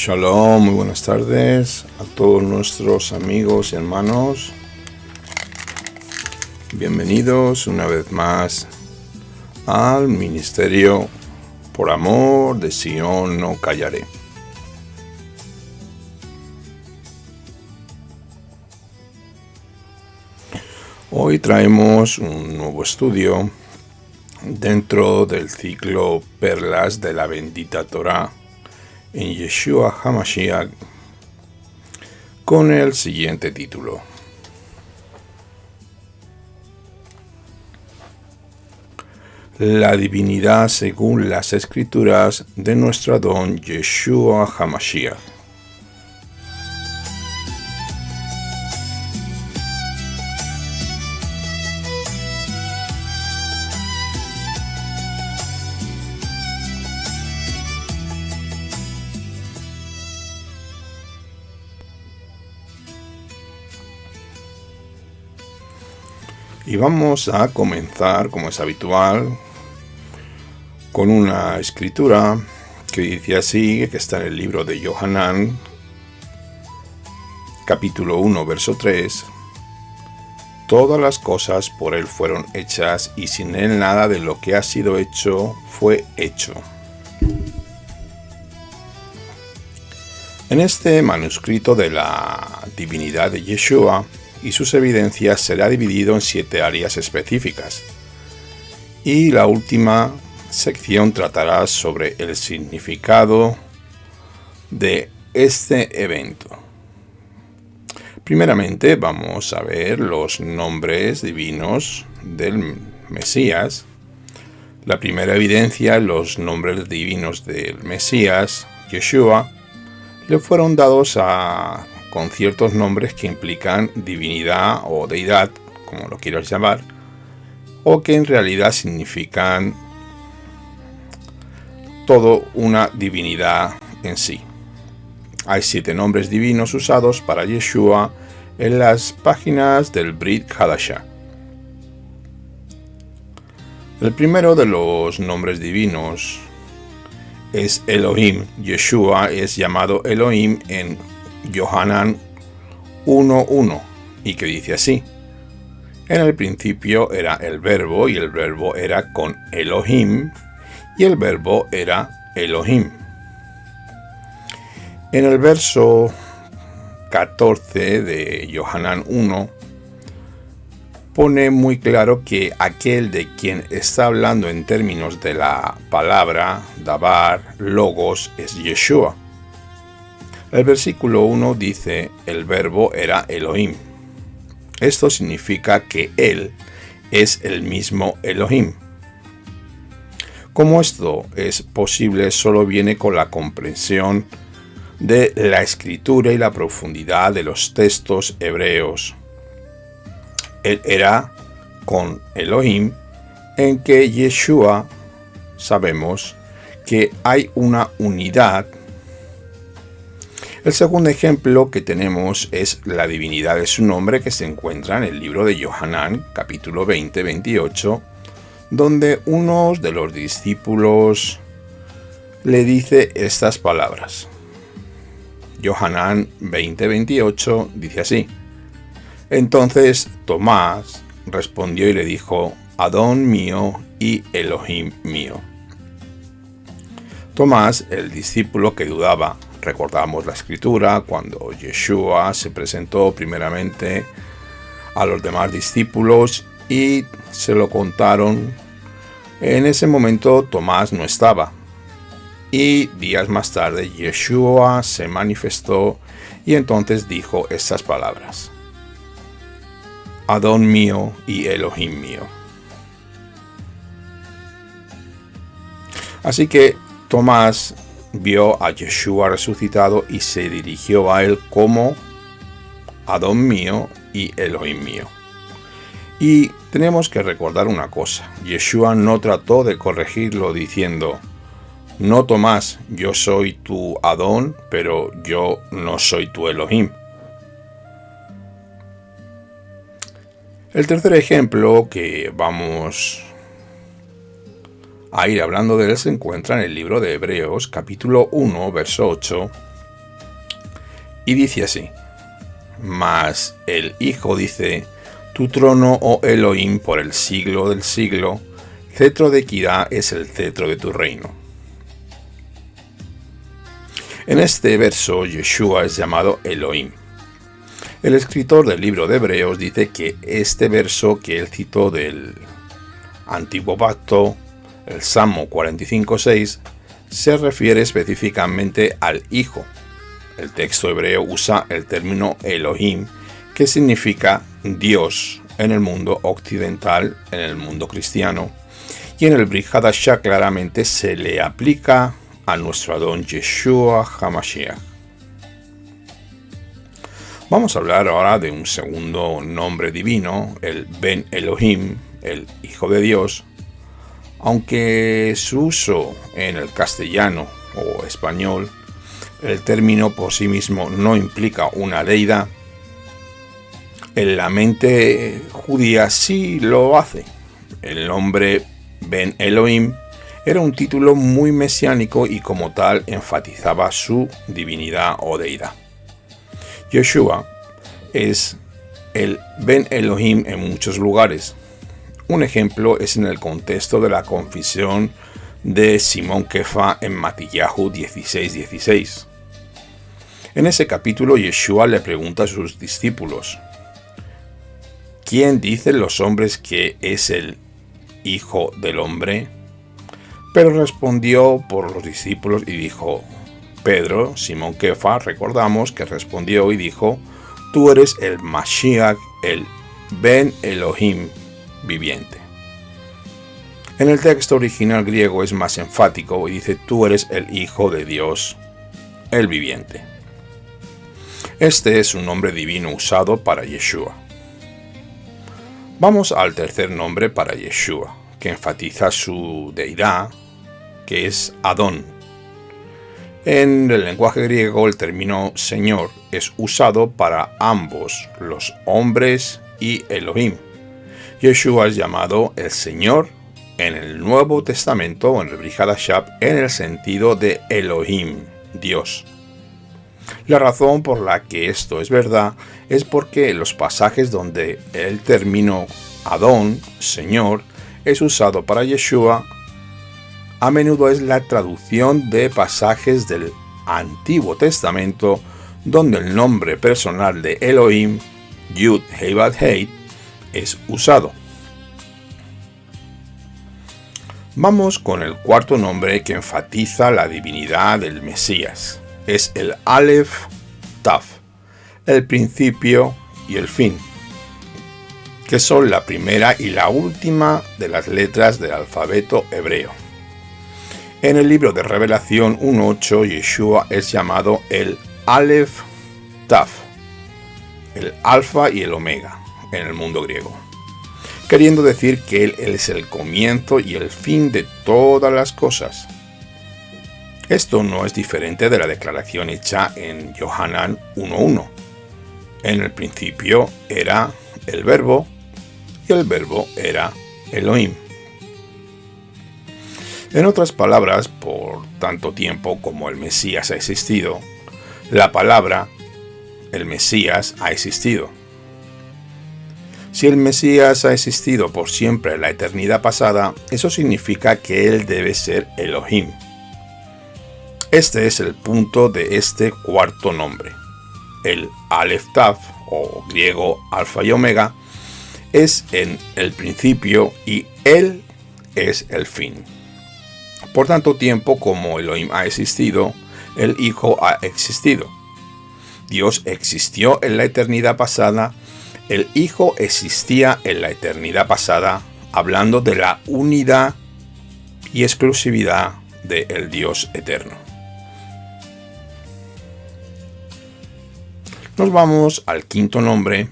Shalom, muy buenas tardes a todos nuestros amigos y hermanos. Bienvenidos una vez más al Ministerio Por Amor de Sion No Callaré. Hoy traemos un nuevo estudio dentro del ciclo Perlas de la Bendita Torá en Yeshua HaMashiach con el siguiente título: La divinidad según las escrituras de nuestro Adón Yeshua HaMashiach. Y vamos a comenzar, como es habitual, con una escritura que dice así, que está en el libro de Yohanan, capítulo 1, verso 3. Todas las cosas por él fueron hechas, y sin él nada de lo que ha sido hecho fue hecho. En este manuscrito de la divinidad de Yeshua y sus evidencias será dividido en 7 áreas específicas, y la última sección tratará sobre el significado de este evento. Primeramente vamos a ver los nombres divinos del Mesías. La primera evidencia: los nombres divinos del Mesías, Yeshua, le fueron dados con ciertos nombres que implican divinidad o deidad, como lo quieras llamar, o que en realidad significan todo una divinidad en sí. Hay 7 nombres divinos usados para Yeshua en las páginas del Brit Hadashah. El primero de los nombres divinos es Elohim. Yeshua es llamado Elohim en Yohanan 1:1, y que dice así: en el principio era el verbo, y el verbo era con Elohim, y el verbo era Elohim. En el verso 14 de Yohanan 1 pone muy claro que aquel de quien está hablando en términos de la palabra Dabar, Logos, es Yeshua. El versículo 1 dice: el verbo era Elohim. Esto significa que él es el mismo Elohim. Como esto es posible, solo viene con la comprensión de la escritura y la profundidad de los textos hebreos. Él era con Elohim, en que Yeshua sabemos que hay una unidad. El segundo ejemplo que tenemos es la divinidad de su nombre, que se encuentra en el libro de Yohanan, capítulo 20-28, donde uno de los discípulos le dice estas palabras. Yohanan 20-28 dice así: entonces Tomás respondió y le dijo: Adón mío y Elohim mío. Tomás, el discípulo que dudaba. Recordamos la escritura cuando Yeshua se presentó primeramente a los demás discípulos y se lo contaron. En ese momento Tomás no estaba, y días más tarde Yeshua se manifestó y entonces dijo estas palabras: Adón mío y Elohim mío. Así que Tomás vio a Yeshua resucitado y se dirigió a él como Adón mío y Elohim mío. Y tenemos que recordar una cosa: Yeshua no trató de corregirlo diciendo: no, Tomás, yo soy tu Adón, pero yo no soy tu Elohim. El tercer ejemplo que vamos a ir hablando de él se encuentra en el libro de Hebreos, capítulo 1, verso 8, Y dice así: mas el Hijo dice: tu trono, oh Elohim, por el siglo del siglo, cetro de equidad es el cetro de tu reino. En este verso, Yeshua es llamado Elohim. El escritor del libro de Hebreos dice que este verso que él citó del Antiguo Pacto, el Salmo 45:6, se refiere específicamente al Hijo. El texto hebreo usa el término Elohim, que significa Dios en el mundo occidental, en el mundo cristiano, y en el Brit Hadashah claramente se le aplica a nuestro Adón Yeshua HaMashiach. Vamos a hablar ahora de un segundo nombre divino, el Ben Elohim, el Hijo de Dios, aunque su uso en el castellano o español, el término por sí mismo no implica una deidad. En la mente judía sí lo hace. El nombre Ben Elohim era un título muy mesiánico y como tal enfatizaba su divinidad o deidad. Yeshua es el Ben Elohim en muchos lugares. Un ejemplo es en el contexto de la confesión de Simón Kefa en Matillahu 16:16. En ese capítulo, Yeshua le pregunta a sus discípulos: ¿quién dicen los hombres que es el Hijo del Hombre? Pero respondió por los discípulos y dijo: Pedro, Simón Kefa, recordamos que respondió y dijo: tú eres el Mashiach, el Ben Elohim viviente. En el texto original griego es más enfático y dice: tú eres el Hijo de Dios, el viviente. Este es un nombre divino usado para Yeshua. Vamos al tercer nombre para Yeshua, que enfatiza su deidad, que es Adón. En el lenguaje griego, el término Señor es usado para ambos, los hombres y Elohim. Yeshua es llamado el Señor en el Nuevo Testamento, en el Brit Hadashah, en el sentido de Elohim, Dios. La razón por la que esto es verdad es porque en los pasajes donde el término Adón, Señor, es usado para Yeshua, a menudo es la traducción de pasajes del Antiguo Testamento donde el nombre personal de Elohim, Yud Hei Vav Hei, es usado. Vamos con el cuarto nombre que enfatiza la divinidad del Mesías. Es el Aleph Taf, el principio y el fin, que son la primera y la última de las letras del alfabeto hebreo. En el libro de Revelación 1:8, Yeshua es llamado el Aleph Taf, el Alfa y el Omega en el mundo griego, queriendo decir que Él es el comienzo y el fin de todas las cosas. Esto no es diferente de la declaración hecha en Yohanan 1:1. En el principio era el Verbo, y el Verbo era Elohim. En otras palabras, por tanto tiempo como el Mesías ha existido, la palabra, el Mesías, ha existido. Si el Mesías ha existido por siempre en la eternidad pasada, eso significa que Él debe ser Elohim. Este es el punto de este cuarto nombre. El Aleph Taf, o griego Alfa y Omega, es en el principio y Él es el fin. Por tanto tiempo como Elohim ha existido, el Hijo ha existido. Dios existió en la eternidad pasada, el Hijo existía en la eternidad pasada, hablando de la unidad y exclusividad del Dios eterno. Nos vamos al quinto nombre,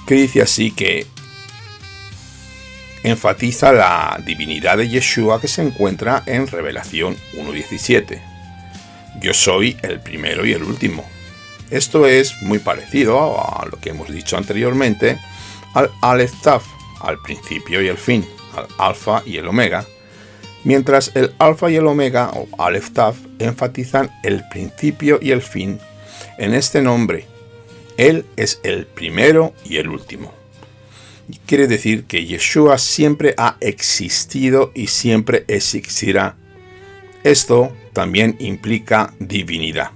que dice así que enfatiza la divinidad de Yeshua que se encuentra en Revelación 1:17. Yo soy el primero y el último. Esto es muy parecido a lo que hemos dicho anteriormente al Aleph Taf, al principio y el fin, al Alfa y el Omega, mientras el Alfa y el Omega, o Aleph Taf, enfatizan el principio y el fin En este nombre, Él es el primero y el último. Quiere decir que Yeshua siempre ha existido y siempre existirá. Esto también implica divinidad.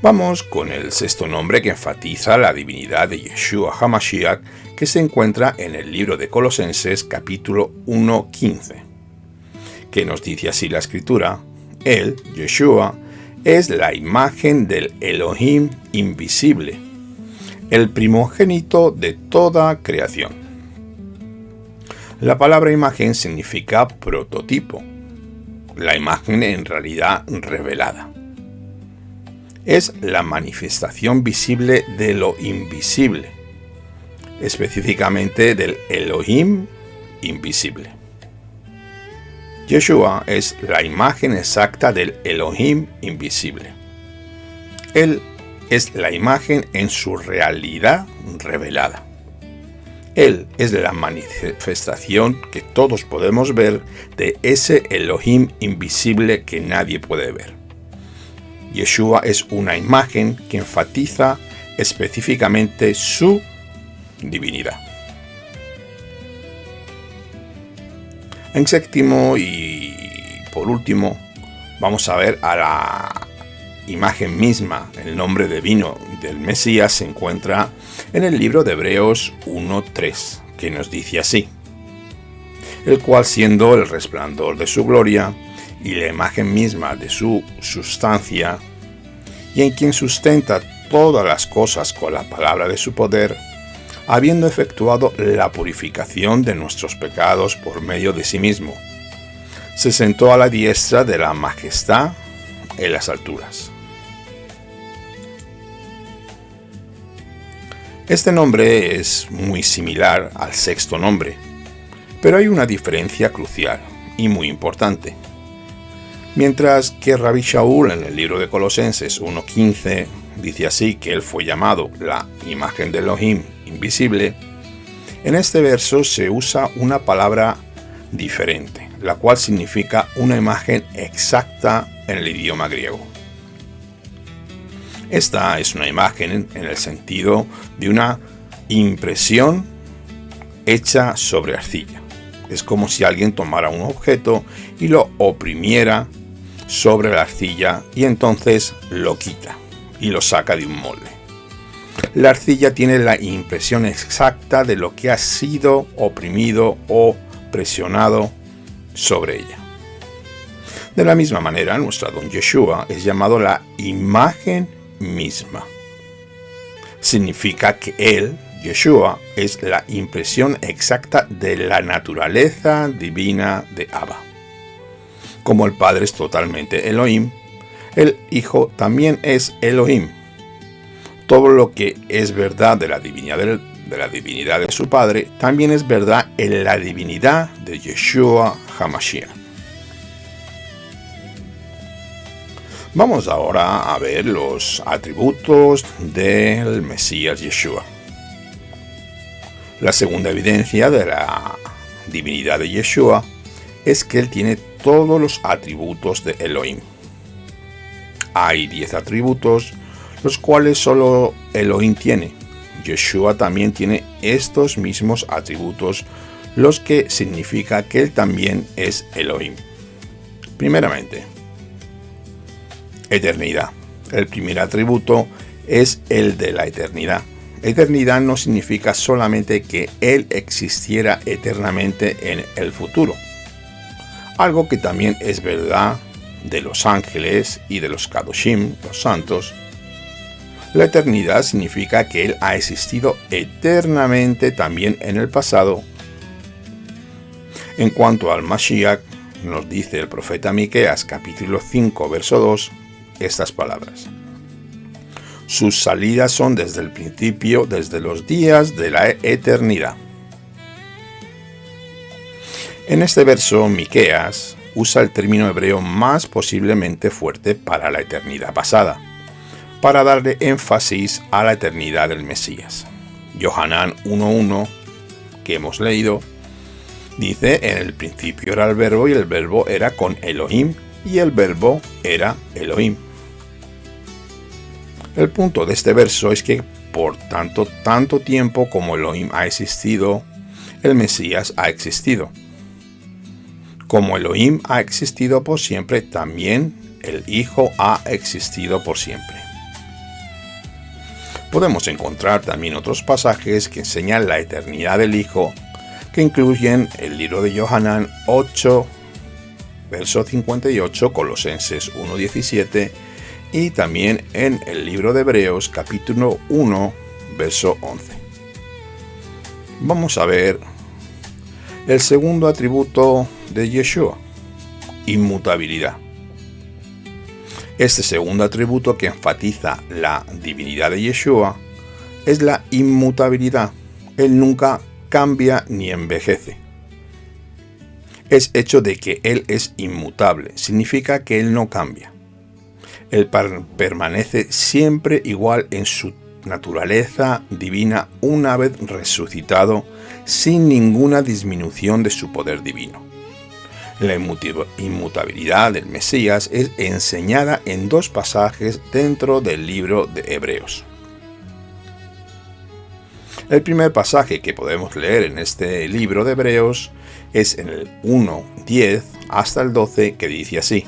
Vamos con el sexto nombre que enfatiza la divinidad de Yeshua HaMashiach, que se encuentra en el libro de Colosenses capítulo 1:15, que nos dice así la escritura: Él, Yeshua, es la imagen del Elohim invisible, el primogénito de toda creación. La palabra imagen significa prototipo, la imagen en realidad revelada. Es la manifestación visible de lo invisible, específicamente del Elohim invisible. Yeshua es la imagen exacta del Elohim invisible. Él es la imagen en su realidad revelada. Él es la manifestación que todos podemos ver de ese Elohim invisible que nadie puede ver. Yeshua es una imagen que enfatiza específicamente su divinidad. En séptimo y por último, vamos a ver a la imagen misma. El nombre divino del Mesías se encuentra en el libro de Hebreos 1:3, que nos dice así: el cual, siendo el resplandor de su gloria y la imagen misma de su sustancia, y en quien sustenta todas las cosas con la palabra de su poder, habiendo efectuado la purificación de nuestros pecados por medio de sí mismo, se sentó a la diestra de la majestad en las alturas. Este nombre es muy similar al sexto nombre, pero hay una diferencia crucial y muy importante. Mientras que Rabbi Shaul en el libro de Colosenses 1:15 dice así que él fue llamado la imagen de Elohim invisible, en este verso se usa una palabra diferente, la cual significa una imagen exacta en el idioma griego. Esta es una imagen en el sentido de una impresión hecha sobre arcilla. Es como si alguien tomara un objeto y lo oprimiera sobre la arcilla y entonces lo quita y lo saca de un molde. La arcilla tiene la impresión exacta de lo que ha sido oprimido o presionado sobre ella. De la misma manera, nuestro Adón Yeshua es llamado la imagen misma. Significa que Él, Yeshua, es la impresión exacta de la naturaleza divina de Abba. Como el Padre es totalmente Elohim, el Hijo también es Elohim. Todo lo que es verdad de la divinidad de su Padre, también es verdad en la divinidad de Yeshua HaMashiach. Vamos ahora a ver los atributos del Mesías Yeshua. La segunda evidencia de la divinidad de Yeshua es que él tiene todos los atributos de Elohim. Hay 10 atributos, los cuales solo Elohim tiene. Yeshua también tiene estos mismos atributos, los que significa que él también es Elohim. Primeramente, eternidad. El primer atributo es el de la eternidad. Eternidad no significa solamente que él existiera eternamente en el futuro, algo que también es verdad de los ángeles y de los Kadoshim, los santos. La eternidad significa que él ha existido eternamente también en el pasado. En cuanto al Mashiach, nos dice el profeta Miqueas capítulo 5 verso 2 estas palabras: sus salidas son desde el principio, desde los días de la eternidad. En este verso, Miqueas usa el término hebreo más posiblemente fuerte para la eternidad pasada, para darle énfasis a la eternidad del Mesías. Yohanan 1:1, que hemos leído, dice: en el principio era el verbo y el verbo era con Elohim y el verbo era Elohim. El punto de este verso es que por tanto tiempo como Elohim ha existido, el Mesías ha existido. Como Elohim ha existido por siempre, también el Hijo ha existido por siempre. Podemos encontrar también otros pasajes que enseñan la eternidad del Hijo, que incluyen el libro de Yohanan 8, verso 58, Colosenses 1:17, y también en el libro de Hebreos, capítulo 1, verso 11. Vamos a ver el segundo atributo de Yeshua, inmutabilidad. Este segundo atributo que enfatiza la divinidad de Yeshua es la inmutabilidad. Él nunca cambia ni envejece. Es hecho de que Él es inmutable, significa que Él no cambia. Él permanece siempre igual en su naturaleza divina una vez resucitado, sin ninguna disminución de su poder divino. La inmutabilidad del Mesías es enseñada en dos pasajes dentro del libro de Hebreos. El primer pasaje que podemos leer en este libro de Hebreos es en el 1:10 hasta el 12, que dice así: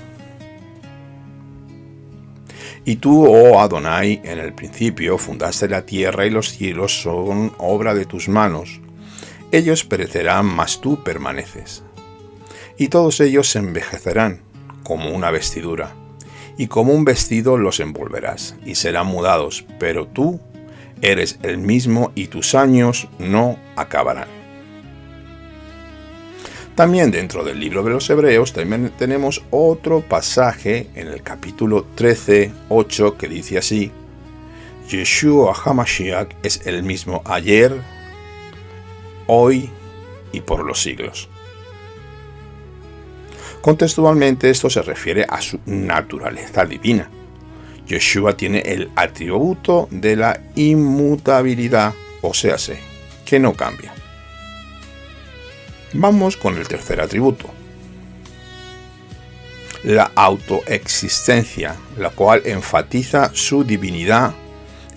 Y tú, oh Adonai, en el principio fundaste la tierra y los cielos son obra de tus manos. Ellos perecerán, mas tú permaneces. Y todos ellos se envejecerán como una vestidura, y como un vestido los envolverás, y serán mudados, pero tú eres el mismo y tus años no acabarán. También dentro del libro de los Hebreos también tenemos otro pasaje en el capítulo 13:8 que dice así: Yeshua HaMashiach es el mismo ayer, hoy y por los siglos. Contextualmente esto se refiere a su naturaleza divina. Yeshua tiene el atributo de la inmutabilidad, o sea, que no cambia. Vamos con el tercer atributo, la autoexistencia, la cual enfatiza su divinidad,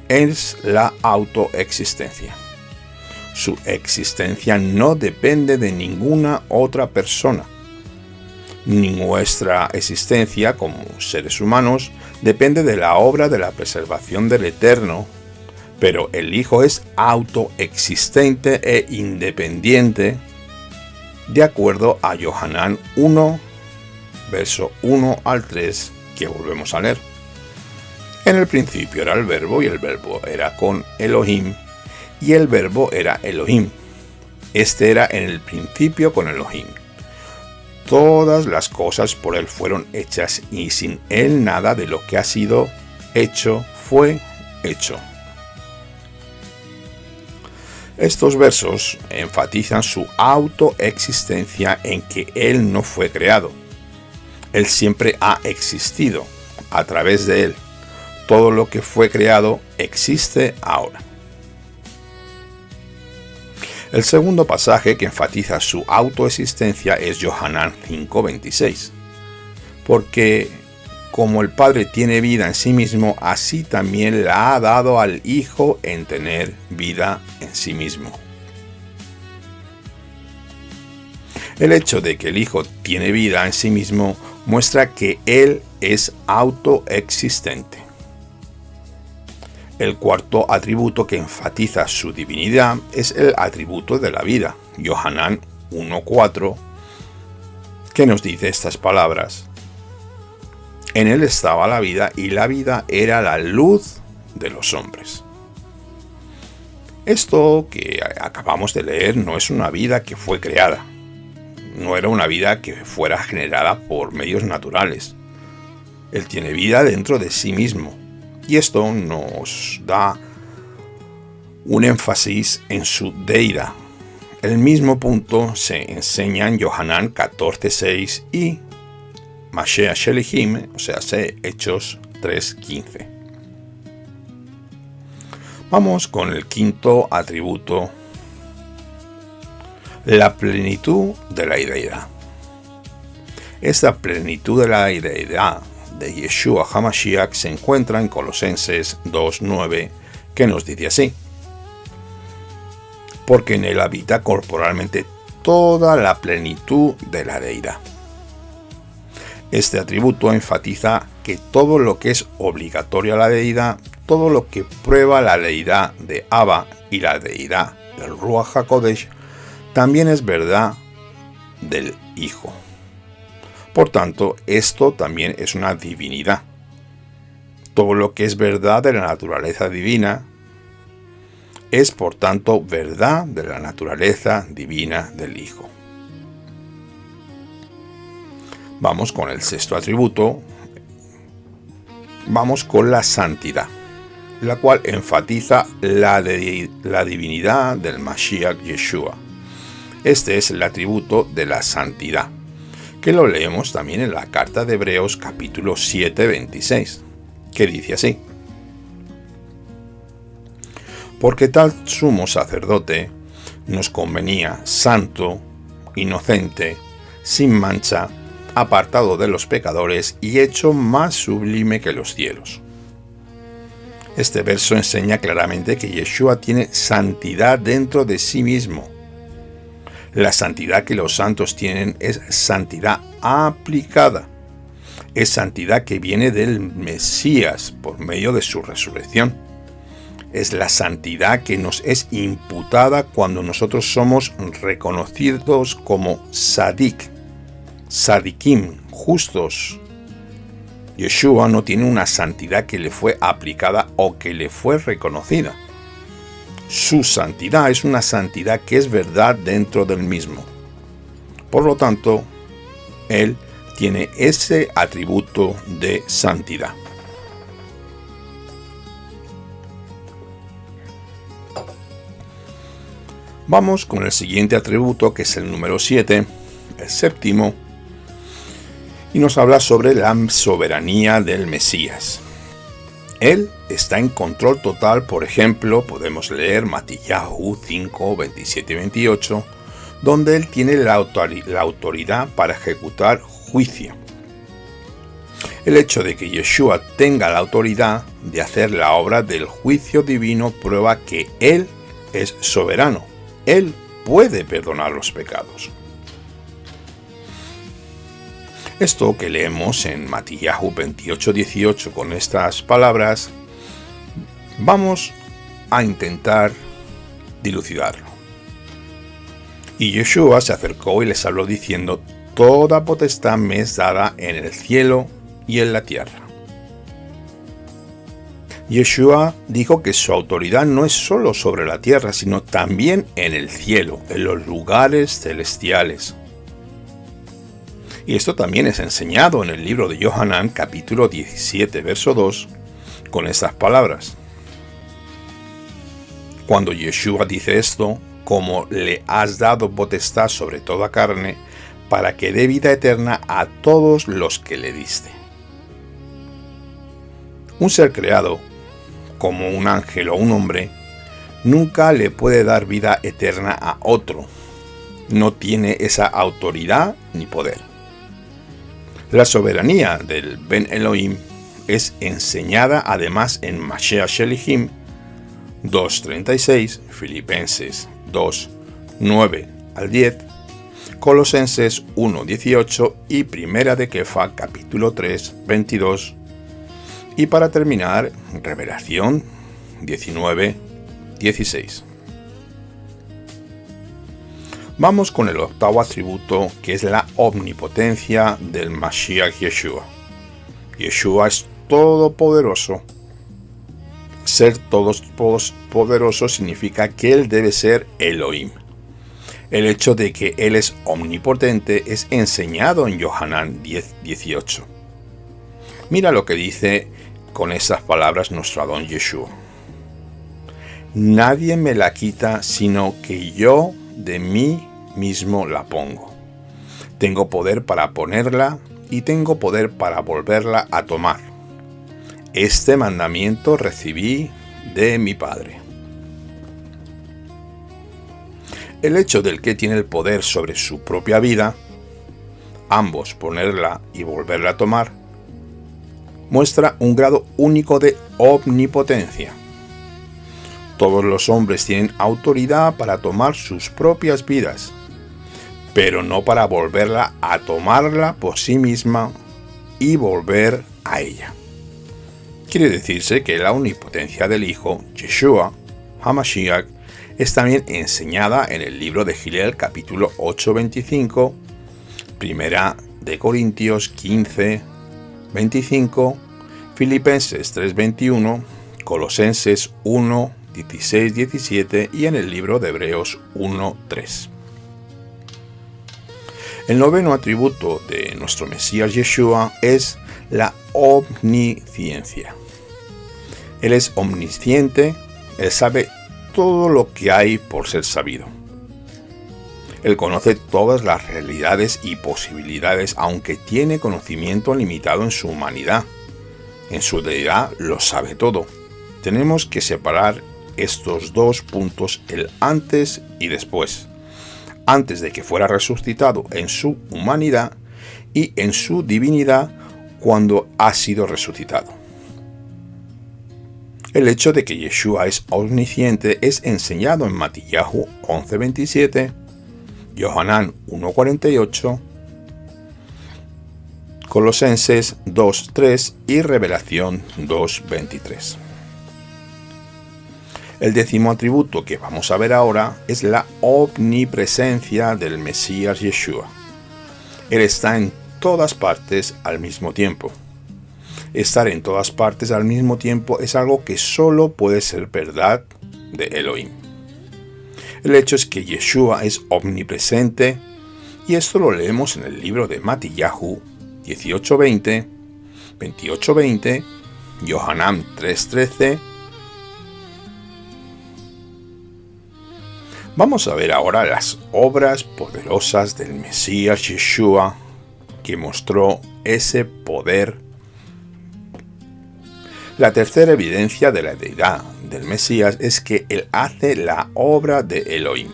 es la autoexistencia. Su existencia no depende de ninguna otra persona. Ni nuestra existencia como seres humanos depende de la obra de la preservación del Eterno, pero el Hijo es autoexistente e independiente, de acuerdo a Yohanan 1, verso 1 al 3, que volvemos a leer. En el principio era el verbo, y el verbo era con Elohim, y el verbo era Elohim. Este era en el principio con Elohim. Todas las cosas por él fueron hechas, y sin él nada de lo que ha sido hecho fue hecho. Estos versos enfatizan su autoexistencia en que él no fue creado. Él siempre ha existido a través de él. Todo lo que fue creado existe ahora. El segundo pasaje que enfatiza su autoexistencia es Yohanan 5:26. Porque como el Padre tiene vida en sí mismo, así también la ha dado al Hijo en tener vida en sí mismo. El hecho de que el Hijo tiene vida en sí mismo muestra que Él es autoexistente. El cuarto atributo que enfatiza su divinidad es el atributo de la vida. Yohanan 1:4, que nos dice estas palabras: En él estaba la vida, y la vida era la luz de los hombres. Esto que acabamos de leer no es una vida que fue creada. No era una vida que fuera generada por medios naturales. Él tiene vida dentro de sí mismo. Y esto nos da un énfasis en su deidad. El mismo punto se enseña en Yohanan 14:6 y Mashiach Shelihim, o sea, Hechos 3:15. Vamos con el quinto atributo, la plenitud de la deidad. Esta plenitud de la deidad de Yeshua HaMashiach se encuentra en Colosenses 2:9, que nos dice así: porque en él habita corporalmente toda la plenitud de la deidad. Este atributo enfatiza que todo lo que es obligatorio a la deidad, todo lo que prueba la deidad de Abba y la deidad del Ruach HaKodesh, también es verdad del Hijo. Por tanto, esto también es una divinidad. Todo lo que es verdad de la naturaleza divina es, por tanto, verdad de la naturaleza divina del Hijo. Vamos con el sexto atributo. Vamos con la santidad, la cual enfatiza la divinidad del Mashiach Yeshua. Este es el atributo de la santidad, que lo leemos también en la carta de Hebreos capítulo 7, 26, que dice así: porque tal sumo sacerdote nos convenía santo, inocente, sin mancha, apartado de los pecadores y hecho más sublime que los cielos. Este verso enseña claramente que Yeshua tiene santidad dentro de sí mismo. La santidad que los santos tienen es santidad aplicada. Es santidad que viene del Mesías por medio de su resurrección. Es la santidad que nos es imputada cuando nosotros somos reconocidos como Sadik, Sadikim, justos. Yeshua no tiene una santidad que le fue aplicada o que le fue reconocida. Su santidad es una santidad que es verdad dentro del mismo. Por lo tanto, Él tiene ese atributo de santidad. Vamos con el siguiente atributo, que es el número 7, el séptimo, y nos habla sobre la soberanía del Mesías. Él está en control total. Por ejemplo, podemos leer Matillahu 5, 27 y 28, donde Él tiene la autoridad para ejecutar juicio. El hecho de que Yeshua tenga la autoridad de hacer la obra del juicio divino prueba que Él es soberano. Él puede perdonar los pecados. Esto que leemos en Matillahu 28, 18 con estas palabras, vamos a intentar dilucidarlo. Y Yeshua se acercó y les habló diciendo: toda potestad me es dada en el cielo y en la tierra. Yeshua dijo que su autoridad no es solo sobre la tierra, sino también en el cielo, en los lugares celestiales. Y esto también es enseñado en el libro de Yohanan, capítulo 17, verso 2, con estas palabras. Cuando Yeshua dice esto: como le has dado potestad sobre toda carne, para que dé vida eterna a todos los que le diste. Un ser creado, como un ángel o un hombre, nunca le puede dar vida eterna a otro. No tiene esa autoridad ni poder. La soberanía del Ben Elohim es enseñada además en Mashiach Shelihim 2.36, Filipenses 2.9 al 10, Colosenses 1.18 y Primera de Kefa capítulo 3.22, y para terminar, Revelación 19.16. Vamos con el octavo atributo, que es la omnipotencia del Mashiach Yeshua. Yeshua es todopoderoso. Ser todopoderoso significa que Él debe ser Elohim. El hecho de que Él es omnipotente es enseñado en Yohanan 10:18. Mira lo que dice con esas palabras nuestro Adón Yeshua: nadie me la quita, sino que yo de mí mismo la pongo. Tengo poder para ponerla y tengo poder para volverla a tomar. Este mandamiento recibí de mi Padre. El hecho del que tiene el poder sobre su propia vida ambos ponerla y volverla a tomar, muestra un grado único de omnipotencia. Todos los hombres tienen autoridad para tomar sus propias vidas, pero no para volverla a tomarla por sí misma y volver a ella. Quiere decirse que la omnipotencia del Hijo, Yeshua HaMashiach, es también enseñada en el libro de Gilel, capítulo 8:25, Primera de Corintios 15:25, Filipenses 3:21, Colosenses 1:16-17 y en el libro de Hebreos 1:3. El noveno atributo de nuestro Mesías Yeshua es la omnisciencia. Él es omnisciente, Él sabe todo lo que hay por ser sabido. Él conoce todas las realidades y posibilidades, aunque tiene conocimiento limitado en su humanidad. En su deidad lo sabe todo. Tenemos que separar estos dos puntos, el antes y después. Antes de que fuera resucitado en su humanidad y en su divinidad cuando ha sido resucitado. El hecho de que Yeshua es omnisciente es enseñado en Matillahu 11:27, Yohanan 1:48, Colosenses 2:3 y Revelación 2:23. El décimo atributo que vamos a ver ahora es la omnipresencia del Mesías Yeshua. Él está en todas partes al mismo tiempo. Estar en todas partes al mismo tiempo es algo que solo puede ser verdad de Elohim. El hecho es que Yeshua es omnipresente y esto lo leemos en el libro de Matillahu 18:20, 28:20, Yohanan 3:13. Vamos a ver ahora las obras poderosas del Mesías Yeshua que mostró ese poder. La tercera evidencia de la deidad del Mesías es que él hace la obra de Elohim.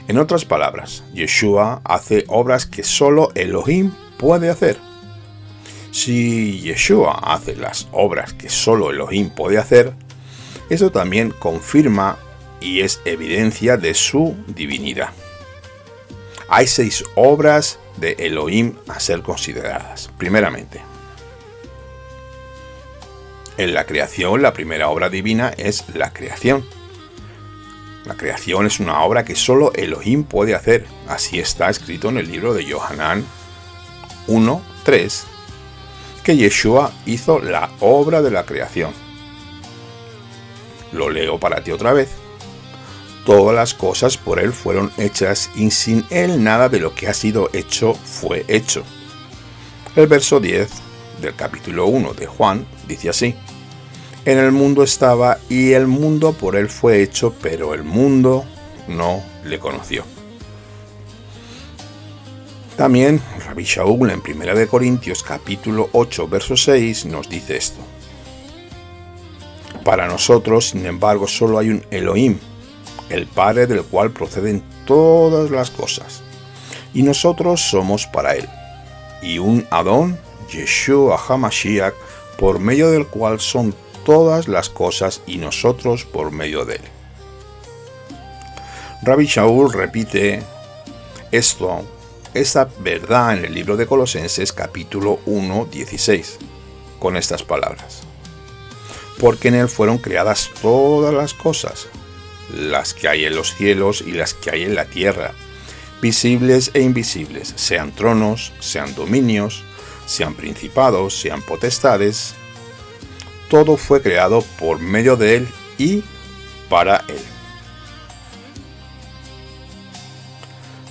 En otras palabras, Yeshua hace obras que solo Elohim puede hacer. Si Yeshua hace las obras que solo Elohim puede hacer, eso también confirma y es evidencia de su divinidad. Hay 6 obras de Elohim a ser consideradas. Primeramente, en la creación, la primera obra divina es la creación. La creación es una obra que solo Elohim puede hacer. Así está escrito en el libro de Yohanan 1:3, que Yeshua hizo la obra de la creación. Lo leo para ti otra vez. Todas las cosas por él fueron hechas y sin él nada de lo que ha sido hecho fue hecho. El verso 10 del capítulo 1 de Juan dice así: En el mundo estaba y el mundo por él fue hecho, pero el mundo no le conoció. También Rabbi Shaul en 1 Corintios capítulo 8 verso 6 nos dice esto: Para nosotros, sin embargo, solo hay un Elohim, el Padre del cual proceden todas las cosas, y nosotros somos para él, y un Adón, Yeshua HaMashiach, por medio del cual son todas las cosas y nosotros por medio de él. Rabbi Shaul repite esta verdad en el libro de Colosenses capítulo 1:16 con estas palabras: Porque en él fueron creadas todas las cosas, las que hay en los cielos y las que hay en la tierra, visibles e invisibles, sean tronos, sean dominios, sean principados, sean potestades. Todo fue creado por medio de él y para él.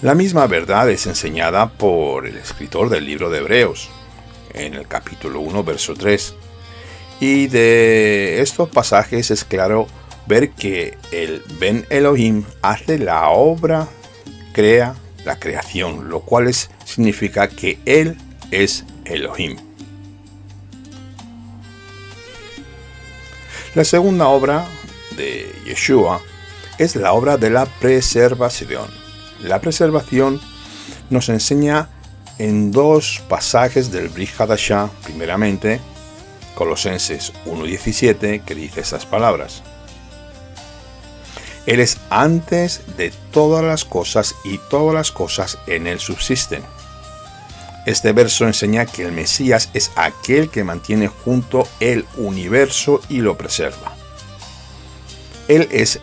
La misma verdad es enseñada por el escritor del libro de Hebreos, en el capítulo 1, verso 3. Y de estos pasajes es claro ver que el Ben Elohim hace la obra, crea la creación, lo cual significa que él es Elohim. La segunda obra de Yeshua es la obra de la preservación. La preservación nos enseña en dos pasajes del Brit Hadashah, primeramente, Colosenses 1:17, que dice estas palabras: Él es antes de todas las cosas y todas las cosas en Él subsisten. Este verso enseña que el Mesías es aquel que mantiene junto el universo y lo preserva. Él es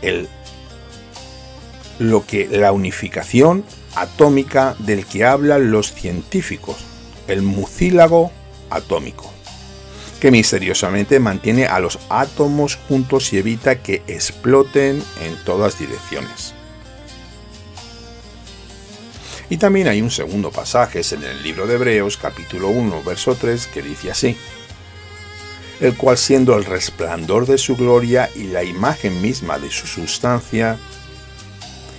la unificación atómica del que hablan los científicos, el mucílago atómico, que misteriosamente mantiene a los átomos juntos y evita que exploten en todas direcciones. Y también hay un segundo pasaje en el libro de Hebreos, capítulo 1, verso 3, que dice así: el cual, siendo el resplandor de su gloria y la imagen misma de su sustancia,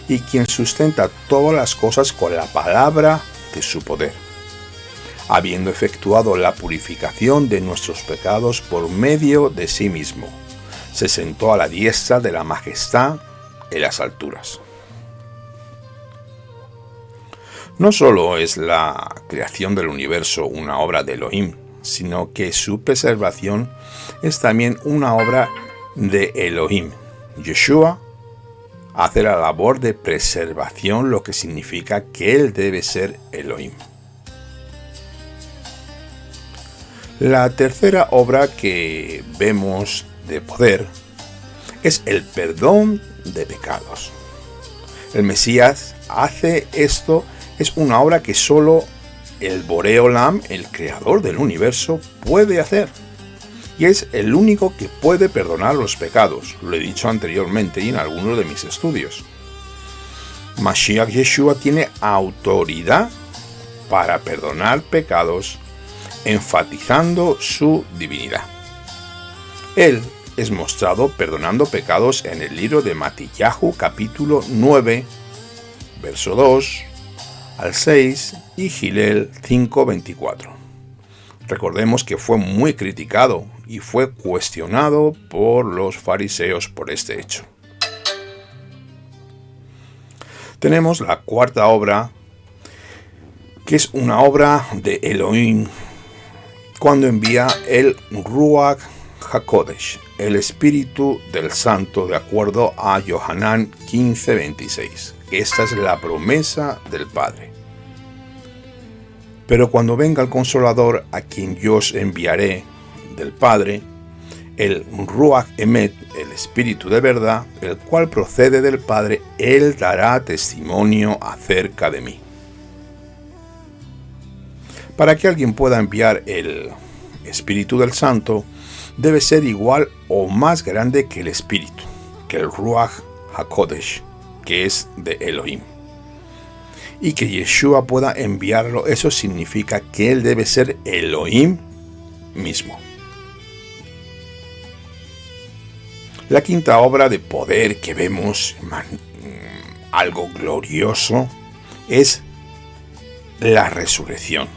y quien sustenta todas las cosas con la palabra de su poder, habiendo efectuado la purificación de nuestros pecados por medio de sí mismo, se sentó a la diestra de la majestad en las alturas. No solo es la creación del universo una obra de Elohim, sino que su preservación es también una obra de Elohim. Yeshua hace la labor de preservación, lo que significa que él debe ser Elohim. La tercera obra que vemos de poder es el perdón de pecados. El Mesías hace esto, es una obra que solo el Boré Olam, el creador del universo, puede hacer. Y es el único que puede perdonar los pecados. Lo he dicho anteriormente y en algunos de mis estudios. Mashiach Yeshua tiene autoridad para perdonar pecados, enfatizando su divinidad. Él es mostrado perdonando pecados en el libro de Matillahu, capítulo 9, verso 2 al 6 y Gilel 5:24. Recordemos que fue muy criticado y fue cuestionado por los fariseos por este hecho. Tenemos la cuarta obra, que es una obra de Elohim, cuando envía el Ruach HaKodesh, el Espíritu del Santo, de acuerdo a Yohanan 15:26. Esta es la promesa del Padre. Pero cuando venga el Consolador, a quien yo os enviaré del Padre, el Ruach Emet, el Espíritu de verdad, el cual procede del Padre, él dará testimonio acerca de mí. Para que alguien pueda enviar el Espíritu del Santo, debe ser igual o más grande que el Espíritu, que el Ruach HaKodesh, que es de Elohim. Y que Yeshua pueda enviarlo, eso significa que él debe ser Elohim mismo. La quinta obra de poder que vemos, algo glorioso, es la resurrección.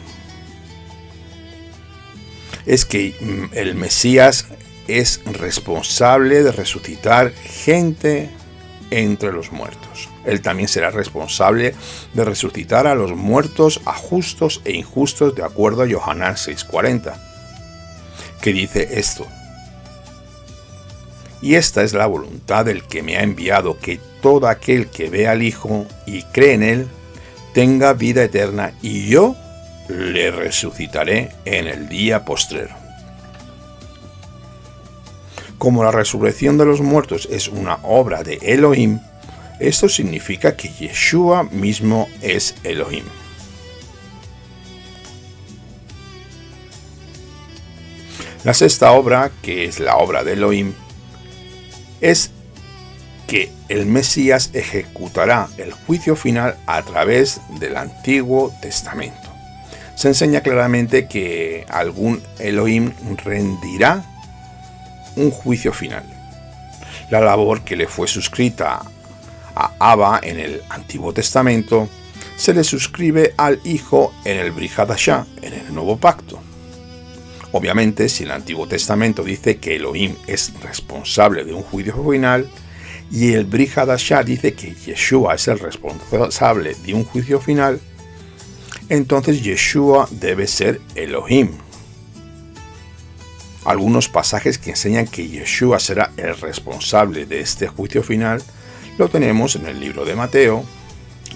Es que el Mesías es responsable de resucitar gente entre los muertos. Él también será responsable de resucitar a los muertos, a justos e injustos, de acuerdo a Yohanan 6:40, que dice esto: y esta es la voluntad del que me ha enviado, que todo aquel que ve al Hijo y cree en él tenga vida eterna, y yo le resucitaré en el día postrero. Como la resurrección de los muertos es una obra de Elohim, esto significa que Yeshua mismo es Elohim. La sexta obra, que es la obra de Elohim, es que el Mesías ejecutará el juicio final a través del Antiguo Testamento. Se enseña claramente que algún Elohim rendirá un juicio final. La labor que le fue suscrita a Abba en el Antiguo Testamento se le suscribe al Hijo en el Brit Hadashah, en el Nuevo Pacto. Obviamente, si el Antiguo Testamento dice que Elohim es responsable de un juicio final y el Brit Hadashah dice que Yeshua es el responsable de un juicio final, entonces Yeshua debe ser Elohim. Algunos pasajes que enseñan que Yeshua será el responsable de este juicio final lo tenemos en el libro de Mateo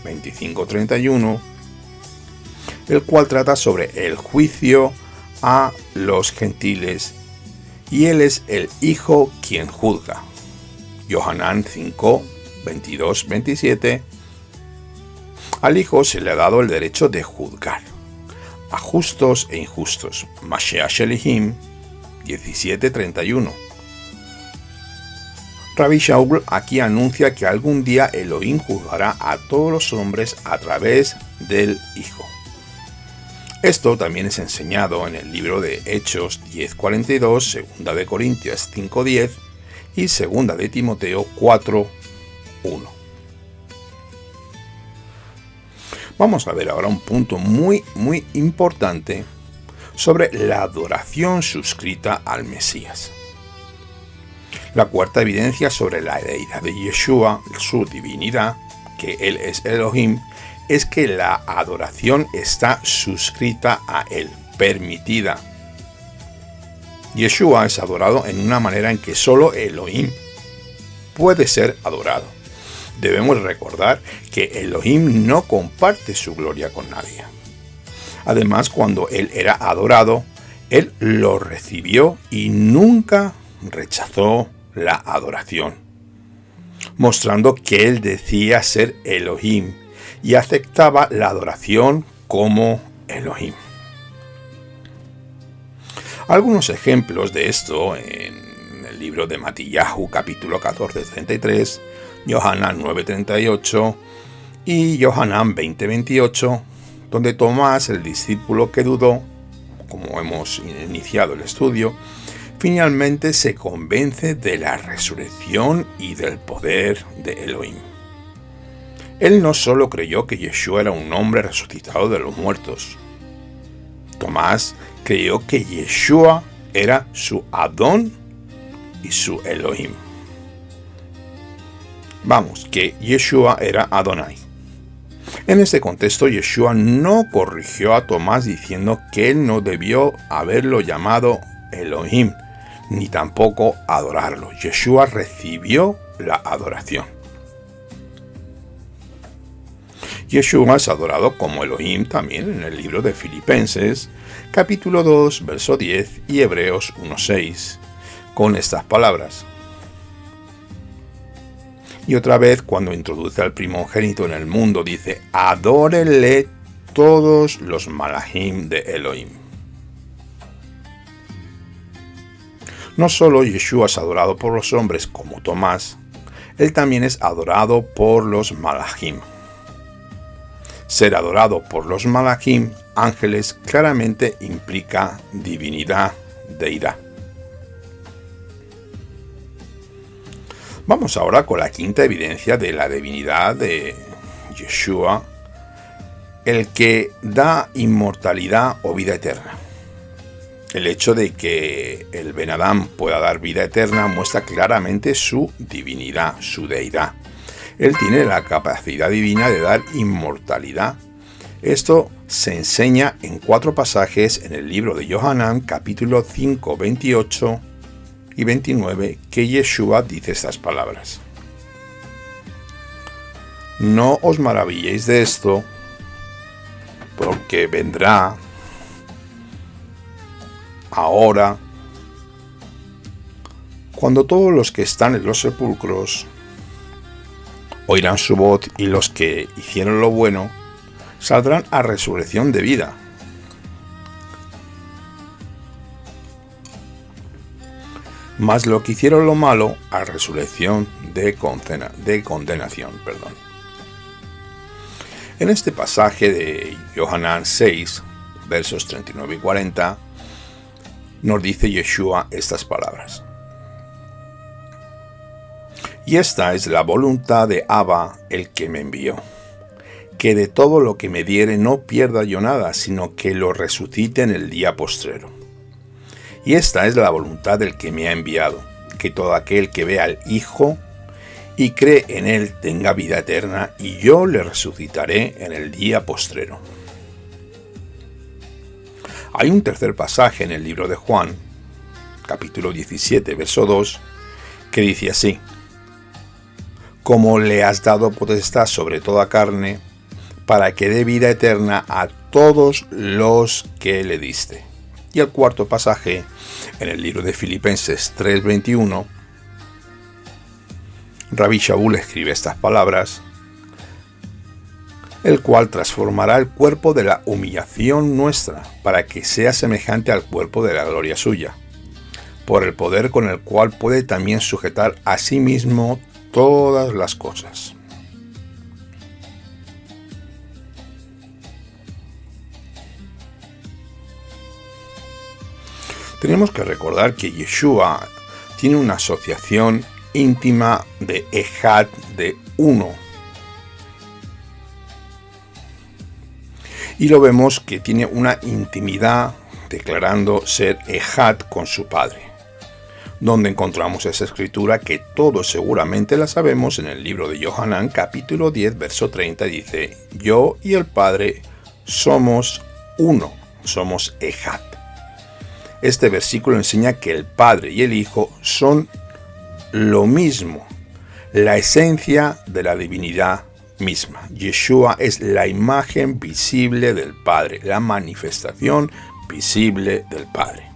25:31, el cual trata sobre el juicio a los gentiles, y él es el Hijo quien juzga. Yohanan 5:22-27, al Hijo se le ha dado el derecho de juzgar a justos e injustos. Mashiach Elihim 17:31. Rabbi Shaul aquí anuncia que algún día Elohim juzgará a todos los hombres a través del Hijo. Esto también es enseñado en el libro de Hechos 10:42, 2 de Corintios 5:10 y 2 de Timoteo 4:1. Vamos a ver ahora un punto muy importante sobre la adoración suscrita al Mesías. La cuarta evidencia sobre la deidad de Yeshua, su divinidad, que él es Elohim, es que la adoración está suscrita a él, permitida. Yeshua es adorado en una manera en que solo Elohim puede ser adorado. Debemos recordar que Elohim no comparte su gloria con nadie. Además, cuando él era adorado, él lo recibió y nunca rechazó la adoración, mostrando que él decía ser Elohim y aceptaba la adoración como Elohim. Algunos ejemplos de esto en el libro de Matillahu, capítulo 14:33, Yohanan 9:38 y Yohanan 20:28, donde Tomás, el discípulo que dudó, como hemos iniciado el estudio, finalmente se convence de la resurrección y del poder de Elohim. Él no solo creyó que Yeshua era un hombre resucitado de los muertos. Tomás creyó que Yeshua era su Adón y su Elohim. Vamos, que Yeshua era Adonai. En este contexto, Yeshua no corrigió a Tomás diciendo que él no debió haberlo llamado Elohim, ni tampoco adorarlo. Yeshua recibió la adoración. Yeshua es adorado como Elohim también en el libro de Filipenses, capítulo 2, verso 10 y Hebreos 1:6, con estas palabras. Y otra vez, cuando introduce al primogénito en el mundo, dice: adórenle todos los malachim de Elohim. No solo Yeshua es adorado por los hombres como Tomás, él también es adorado por los malachim. Ser adorado por los malachim, ángeles, claramente implica divinidad, deidad. Vamos ahora con la quinta evidencia de la divinidad de Yeshua, el que da inmortalidad o vida eterna. El hecho de que el Ben Adam pueda dar vida eterna muestra claramente su divinidad, su deidad. Él tiene la capacidad divina de dar inmortalidad. Esto se enseña en 4 pasajes en el libro de Yohanan, capítulo 5, 28 y 29, que Yeshua dice estas palabras: no os maravilléis de esto, porque vendrá ahora cuando todos los que están en los sepulcros oirán su voz, y los que hicieron lo bueno saldrán a resurrección de vida. Mas lo que hicieron lo malo a resurrección de condenación. En este pasaje de Yohanan 6, versos 39 y 40, nos dice Yeshua estas palabras: y esta es la voluntad de Abba, el que me envió, que de todo lo que me diere no pierda yo nada, sino que lo resucite en el día postrero. Y esta es la voluntad del que me ha enviado, que todo aquel que vea al Hijo y cree en él tenga vida eterna, y yo le resucitaré en el día postrero. Hay un tercer pasaje en el libro de Juan, capítulo 17, verso 2, que dice así: como le has dado potestad sobre toda carne, para que dé vida eterna a todos los que le diste. Y el cuarto pasaje, en el libro de Filipenses 3:21, Rabbi Shaul escribe estas palabras: el cual transformará el cuerpo de la humillación nuestra, para que sea semejante al cuerpo de la gloria suya, por el poder con el cual puede también sujetar a sí mismo todas las cosas. Tenemos que recordar que Yeshua tiene una asociación íntima de Ejad, de uno. Y lo vemos que tiene una intimidad declarando ser Ejad con su Padre. Donde encontramos esa escritura que todos seguramente la sabemos en el libro de Yohanan, capítulo 10, verso 30, dice: yo y el Padre somos uno, somos Ejad. Este versículo enseña que el Padre y el Hijo son lo mismo, la esencia de la divinidad misma. Yeshua es la imagen visible del Padre, la manifestación visible del Padre.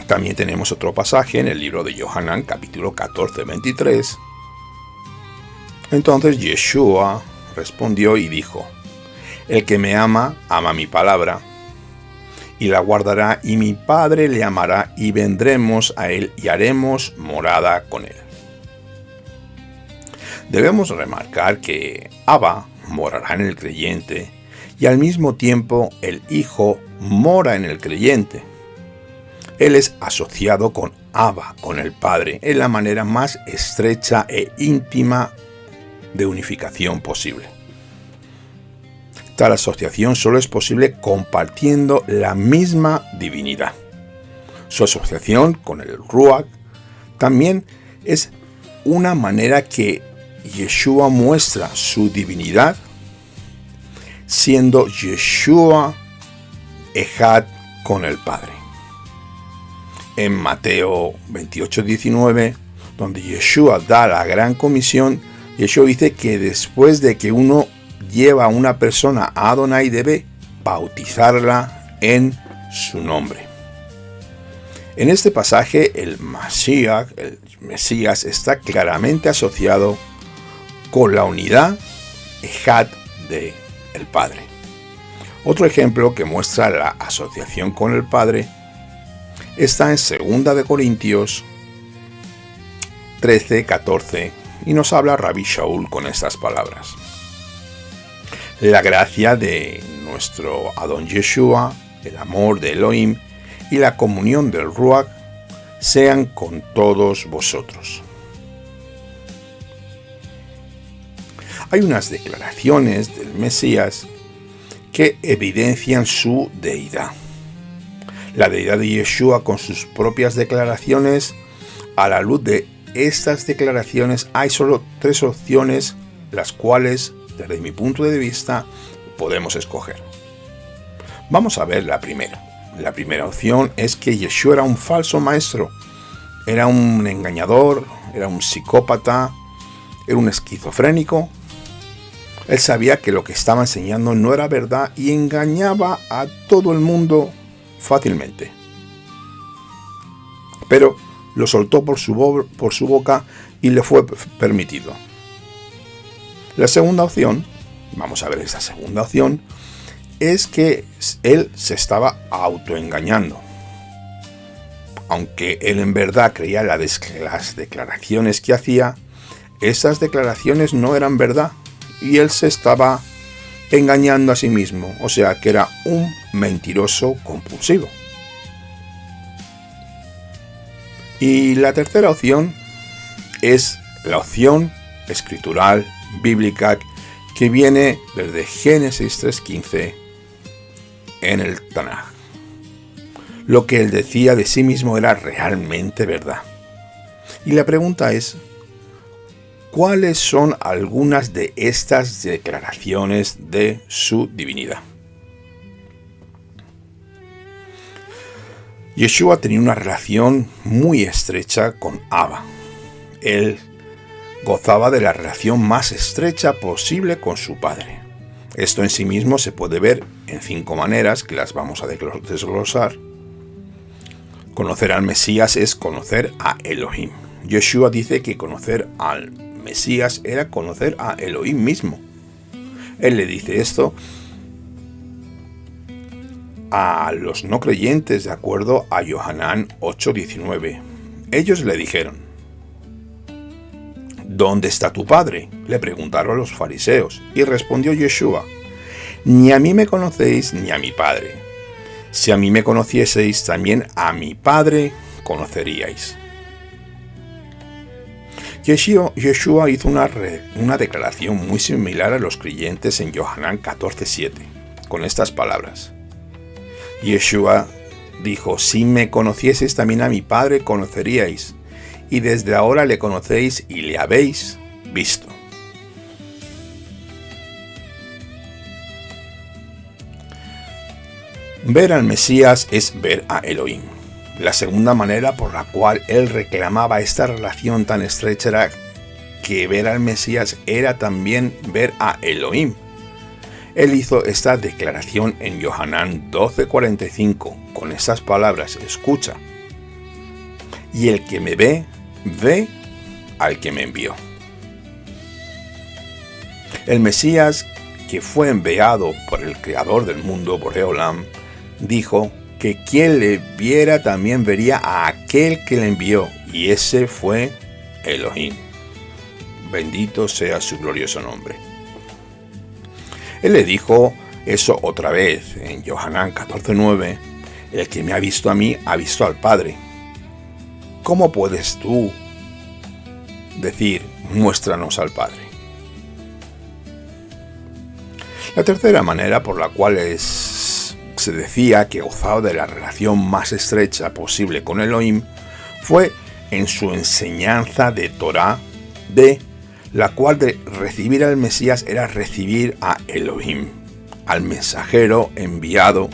También tenemos otro pasaje en el libro de Yohanan, capítulo 14, 23. Entonces Yeshua respondió y dijo: el que me ama, ama mi palabra, y la guardará, y mi Padre le amará, y vendremos a él y haremos morada con él. Debemos remarcar que Abba morará en el creyente, y al mismo tiempo el Hijo mora en el creyente. Él es asociado con Abba, con el Padre, en la manera más estrecha e íntima de unificación posible. Tal asociación solo es posible compartiendo la misma divinidad. Su asociación con el Ruach también es una manera que Yeshua muestra su divinidad, siendo Yeshua Ejad con el Padre. En Mateo 28:19, donde Yeshua da la gran comisión, Yeshua dice que después de que uno lleva a una persona a Adonai, debe bautizarla en su nombre. En este pasaje el Mesías está claramente asociado con la unidad Ejad de el Padre. Otro ejemplo que muestra la asociación con el Padre está en 2 de Corintios 13:14 y nos habla Rabbi Shaul con estas palabras: la gracia de nuestro Adón Yeshua, el amor de Elohim y la comunión del Ruach sean con todos vosotros. Hay unas declaraciones del Mesías que evidencian su deidad. La deidad de Yeshua con sus propias declaraciones. A la luz de estas declaraciones hay solo 3 opciones, las cuales, desde mi punto de vista, podemos escoger. Vamos a ver la primera. La primera opción es que Yeshua era un falso maestro, era un engañador, era un psicópata, era un esquizofrénico. Él sabía que lo que estaba enseñando no era verdad y engañaba a todo el mundo fácilmente. Pero lo soltó por su boca y le fue permitido. La segunda opción, vamos a ver esa segunda opción, es que él se estaba autoengañando. Aunque él en verdad creía las declaraciones que hacía, esas declaraciones no eran verdad y él se estaba engañando a sí mismo, o sea que era un mentiroso compulsivo. Y la tercera opción es la opción escritural, bíblica, que viene desde Génesis 3:15 en el Tanaj. Lo que él decía de sí mismo era realmente verdad. Y la pregunta es, ¿cuáles son algunas de estas declaraciones de su divinidad? Yeshua tenía una relación muy estrecha con Abba. Él gozaba de la relación más estrecha posible con su Padre. Esto en sí mismo se puede ver en 5 maneras que las vamos a desglosar. Conocer al Mesías es conocer a Elohim. Yeshua dice que conocer al Mesías era conocer a Elohim mismo. Él le dice esto a los no creyentes de acuerdo a Yohanan 8:19. Ellos le dijeron: ¿Dónde está tu padre?, le preguntaron los fariseos, y respondió Yeshua: ni a mí me conocéis ni a mi padre. Si a mí me conocieseis, también a mi padre conoceríais. Yeshua hizo una declaración muy similar a los creyentes en Yohanan 14:7, con estas palabras. Yeshua dijo: si me conocieseis, también a mi Padre conoceríais, y desde ahora le conocéis y le habéis visto. Ver al Mesías es ver a Elohim. La segunda manera por la cual él reclamaba esta relación tan estrecha era que ver al Mesías era también ver a Elohim. Él hizo esta declaración en Yohanan 12:45 con estas palabras: escucha, y el que me ve, ve al que me envió. El Mesías, que fue enviado por el creador del mundo, Boreolam, dijo que quien le viera también vería a aquel que le envió, y ese fue Elohim. Bendito sea su glorioso nombre. Él le dijo eso otra vez en Yohanan 14:9: el que me ha visto a mí, ha visto al Padre. ¿Cómo puedes tú decir: muéstranos al Padre? La tercera manera por la cual se decía que gozaba de la relación más estrecha posible con Elohim fue en su enseñanza de Torá, de la cual de recibir al Mesías era recibir a Elohim, al mensajero enviado.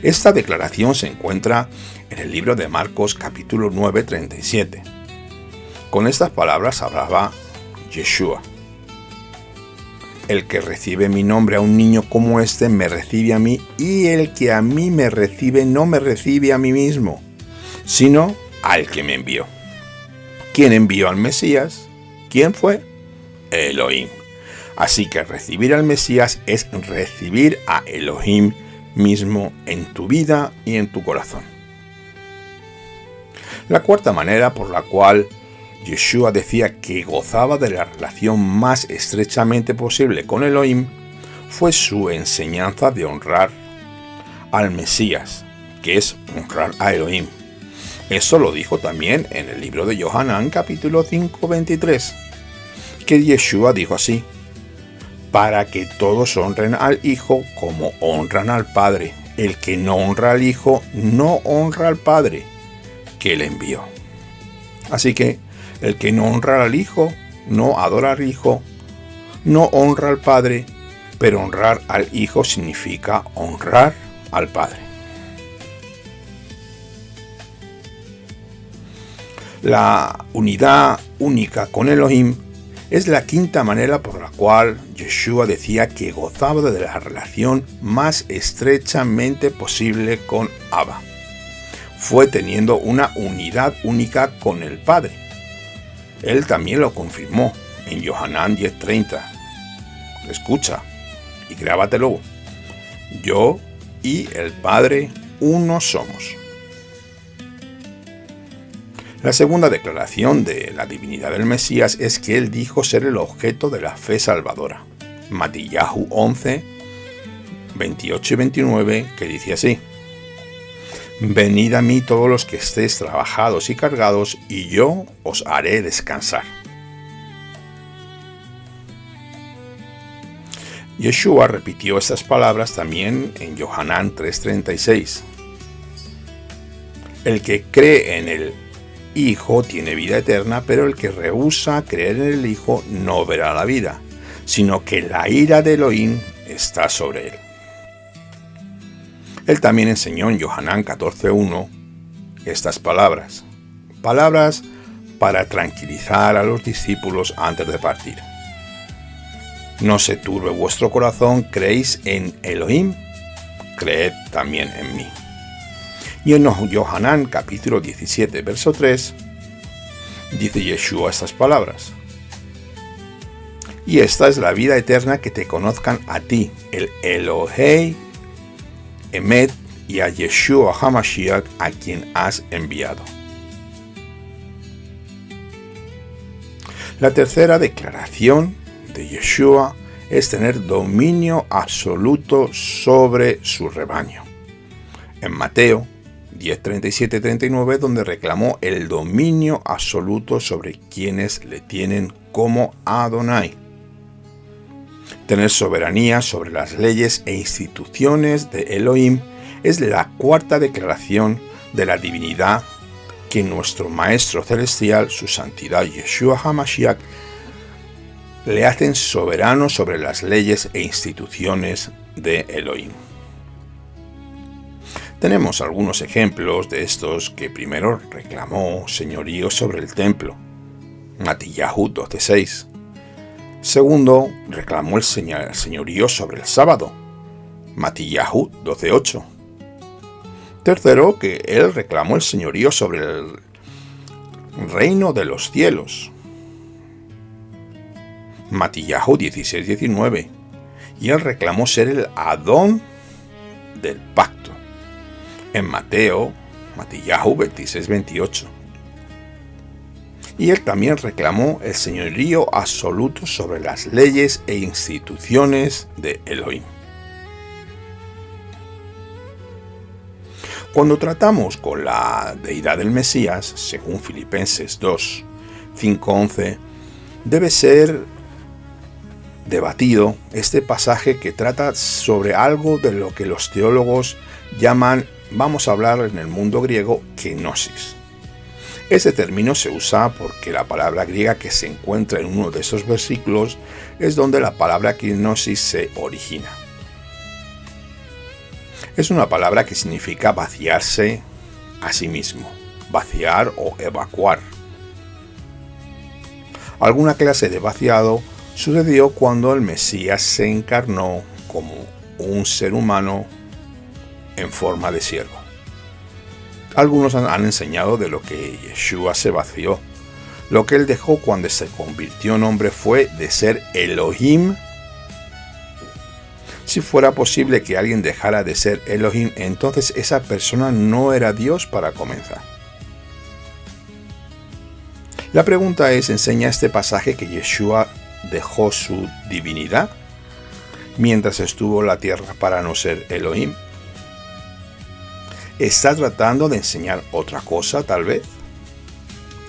Esta declaración se encuentra en el libro de Marcos capítulo 9:37. Con estas palabras hablaba Yeshua: el que recibe mi nombre a un niño como este me recibe a mí, y el que a mí me recibe no me recibe a mí mismo, sino al que me envió. ¿Quién envió al Mesías? ¿Quién fue? Elohim. Así que recibir al Mesías es recibir a Elohim mismo en tu vida y en tu corazón. La cuarta manera por la cual Yeshua decía que gozaba de la relación más estrechamente posible con Elohim fue su enseñanza de honrar al Mesías, que es honrar a Elohim. Eso lo dijo también en el libro de Yohanan capítulo 5:23, que Yeshua dijo así: para que todos honren al Hijo como honran al Padre. El que no honra al Hijo no honra al Padre que le envió. Así que el que no honra al Hijo no adora al Hijo, no honra al Padre, pero honrar al Hijo significa honrar al Padre. La unidad única con Elohim es la quinta manera por la cual Yeshua decía que gozaba de la relación más estrechamente posible con Abba. Fue teniendo una unidad única con el Padre. Él también lo confirmó en Yohanan 10:30. Escucha y grábatelo: yo y el Padre uno somos. La segunda declaración de la divinidad del Mesías es que él dijo ser el objeto de la fe salvadora. Matillahu 11:28 y 29, que dice así: venid a mí todos los que estéis trabajados y cargados, y yo os haré descansar. Yeshua repitió estas palabras también en Yohanan 3:36. El que cree en el Hijo tiene vida eterna, pero el que rehúsa creer en el Hijo no verá la vida, sino que la ira de Elohim está sobre él. Él también enseñó en Yohanan 14:1 estas palabras para tranquilizar a los discípulos antes de partir. No se turbe vuestro corazón, creéis en Elohim, creed también en mí. Y en Yohanan capítulo 17, verso 3, dice Yeshua estas palabras: y esta es la vida eterna, que te conozcan a ti, el Elohei Emet, y a Yeshua HaMashiach, a quien has enviado. La tercera declaración de Yeshua es tener dominio absoluto sobre su rebaño. En Mateo 10:37-39, donde reclamó el dominio absoluto sobre quienes le tienen como Adonai. Tener soberanía sobre las leyes e instituciones de Elohim es la cuarta declaración de la divinidad que nuestro Maestro Celestial, su Santidad Yeshua HaMashiach, le hacen soberano sobre las leyes e instituciones de Elohim. Tenemos algunos ejemplos de estos que primero reclamó señorío sobre el templo. Matillahu 12:6. Segundo, reclamó el señorío sobre el sábado. Matillahu 12:8. Tercero, que él reclamó el señorío sobre el reino de los cielos. Matillahu 16:19. Y él reclamó ser el Adón del pacto. En Matillahu 26:28. Y él también reclamó el señorío absoluto sobre las leyes e instituciones de Elohim. Cuando tratamos con la deidad del Mesías, según Filipenses 2, 5-11, debe ser debatido este pasaje que trata sobre algo de lo que los teólogos llaman, vamos a hablar en el mundo griego, kenosis. Ese término se usa porque la palabra griega que se encuentra en uno de esos versículos es donde la palabra kenosis se origina. Es una palabra que significa vaciarse a sí mismo, vaciar o evacuar. Alguna clase de vaciado sucedió cuando el Mesías se encarnó como un ser humano en forma de siervo. Algunos han enseñado de lo que Yeshua se vació. Lo que él dejó cuando se convirtió en hombre fue de ser Elohim. Si fuera posible que alguien dejara de ser Elohim, entonces esa persona no era Dios para comenzar. La pregunta es, ¿enseña este pasaje que Yeshua dejó su divinidad mientras estuvo en la tierra para no ser Elohim? ¿Está tratando de enseñar otra cosa, tal vez?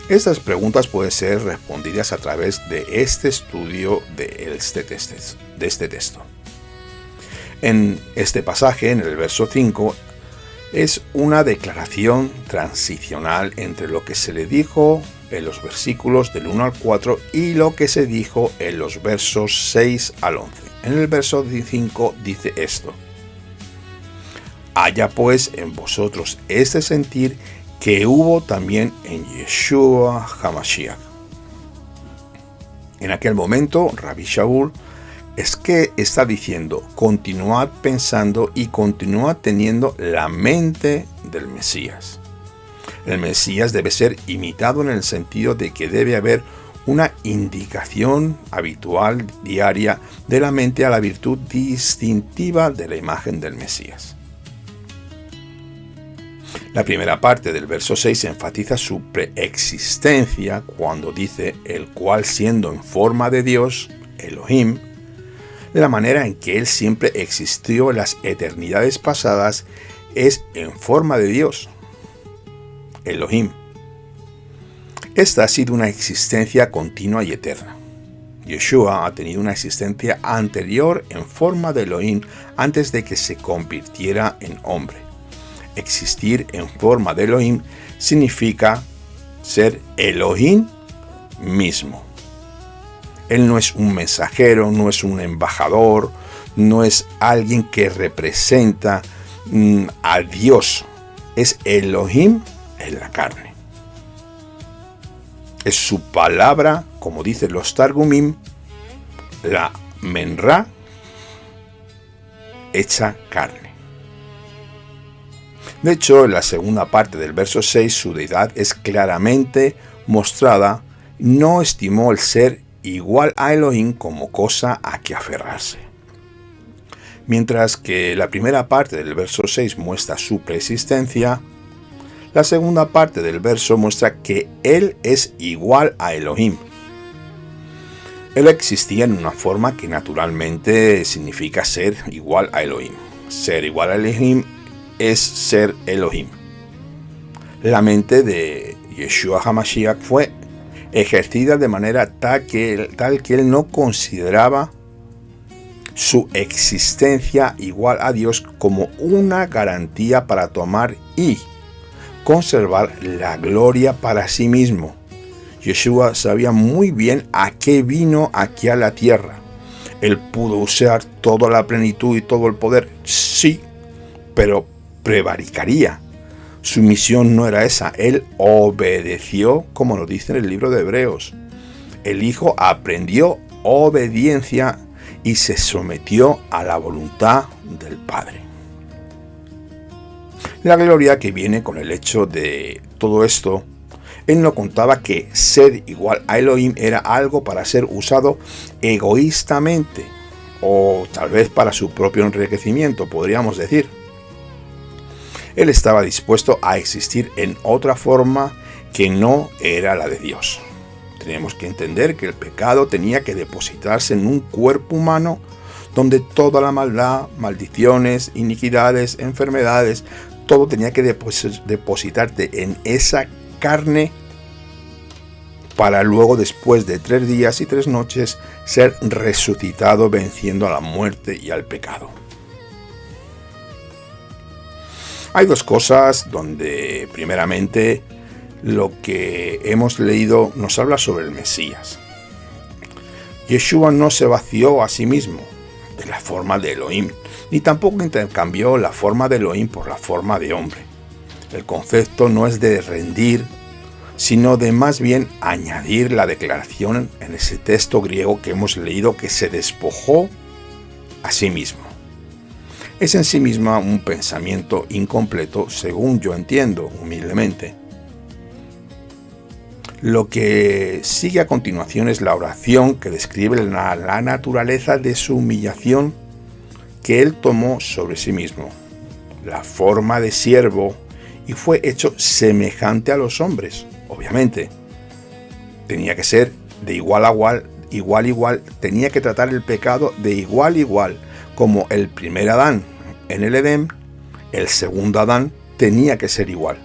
Estas preguntas pueden ser respondidas a través de este estudio de este texto. En este pasaje, en el verso 5, es una declaración transicional entre lo que se le dijo en los versículos del 1 al 4 y lo que se dijo en los versos 6 al 11. En el verso 5 dice esto: haya pues en vosotros este sentir que hubo también en Yeshua HaMashiach. En aquel momento, Rabbi Shaul es que está diciendo: continuad pensando y continuad teniendo la mente del Mesías. El Mesías debe ser imitado en el sentido de que debe haber una indicación habitual, diaria, de la mente a la virtud distintiva de la imagen del Mesías. La primera parte del verso 6 enfatiza su preexistencia cuando dice: el cual, siendo en forma de Dios, Elohim, la manera en que él siempre existió en las eternidades pasadas es en forma de Dios, Elohim. Esta ha sido una existencia continua y eterna. Yeshua ha tenido una existencia anterior en forma de Elohim antes de que se convirtiera en hombre. Existir en forma de Elohim significa ser Elohim mismo. Él no es un mensajero, no es un embajador, no es alguien que representa a Dios. Es Elohim en la carne. Es su palabra, como dicen los Targumim, la Menra hecha carne. De hecho, en la segunda parte del verso 6, su deidad es claramente mostrada. No estimó el ser igual a Elohim como cosa a que aferrarse. Mientras que la primera parte del verso 6 muestra su preexistencia, la segunda parte del verso muestra que Él es igual a Elohim. Él existía en una forma que naturalmente significa ser igual a Elohim. Ser igual a Elohim es ser Elohim. La mente de Yeshua HaMashiach fue ejercida de manera tal que él no consideraba su existencia igual a Dios como una garantía para tomar y conservar la gloria para sí mismo. Yeshua sabía muy bien a qué vino aquí a la tierra. Él pudo usar toda la plenitud y todo el poder, sí, pero prevaricaría. Su misión no era esa. Él obedeció, como nos dice en el libro de Hebreos. El Hijo aprendió obediencia y se sometió a la voluntad del Padre. La gloria que viene con el hecho de todo esto, él no contaba que ser igual a Elohim era algo para ser usado egoístamente, o tal vez para su propio enriquecimiento, podríamos decir. Él estaba dispuesto a existir en otra forma que no era la de Dios. Tenemos que entender que el pecado tenía que depositarse en un cuerpo humano donde toda la maldad, maldiciones, iniquidades, enfermedades, todo tenía que depositarte en esa carne para luego, después de 3 días y 3 noches, ser resucitado venciendo a la muerte y al pecado. Hay 2 cosas donde, primeramente, lo que hemos leído nos habla sobre el Mesías. Yeshua no se vació a sí mismo de la forma de Elohim, ni tampoco intercambió la forma de Elohim por la forma de hombre. El concepto no es de rendir, sino de más bien añadir la declaración en ese texto griego que hemos leído, que se despojó a sí mismo. Es en sí misma un pensamiento incompleto, según yo entiendo humildemente. Lo que sigue a continuación es la oración que describe la naturaleza de su humillación que él tomó sobre sí mismo, la forma de siervo, y fue hecho semejante a los hombres. Obviamente, tenía que ser de igual a igual, tenía que tratar el pecado de igual a igual, como el primer Adán en el Edén, el segundo Adán tenía que ser igual.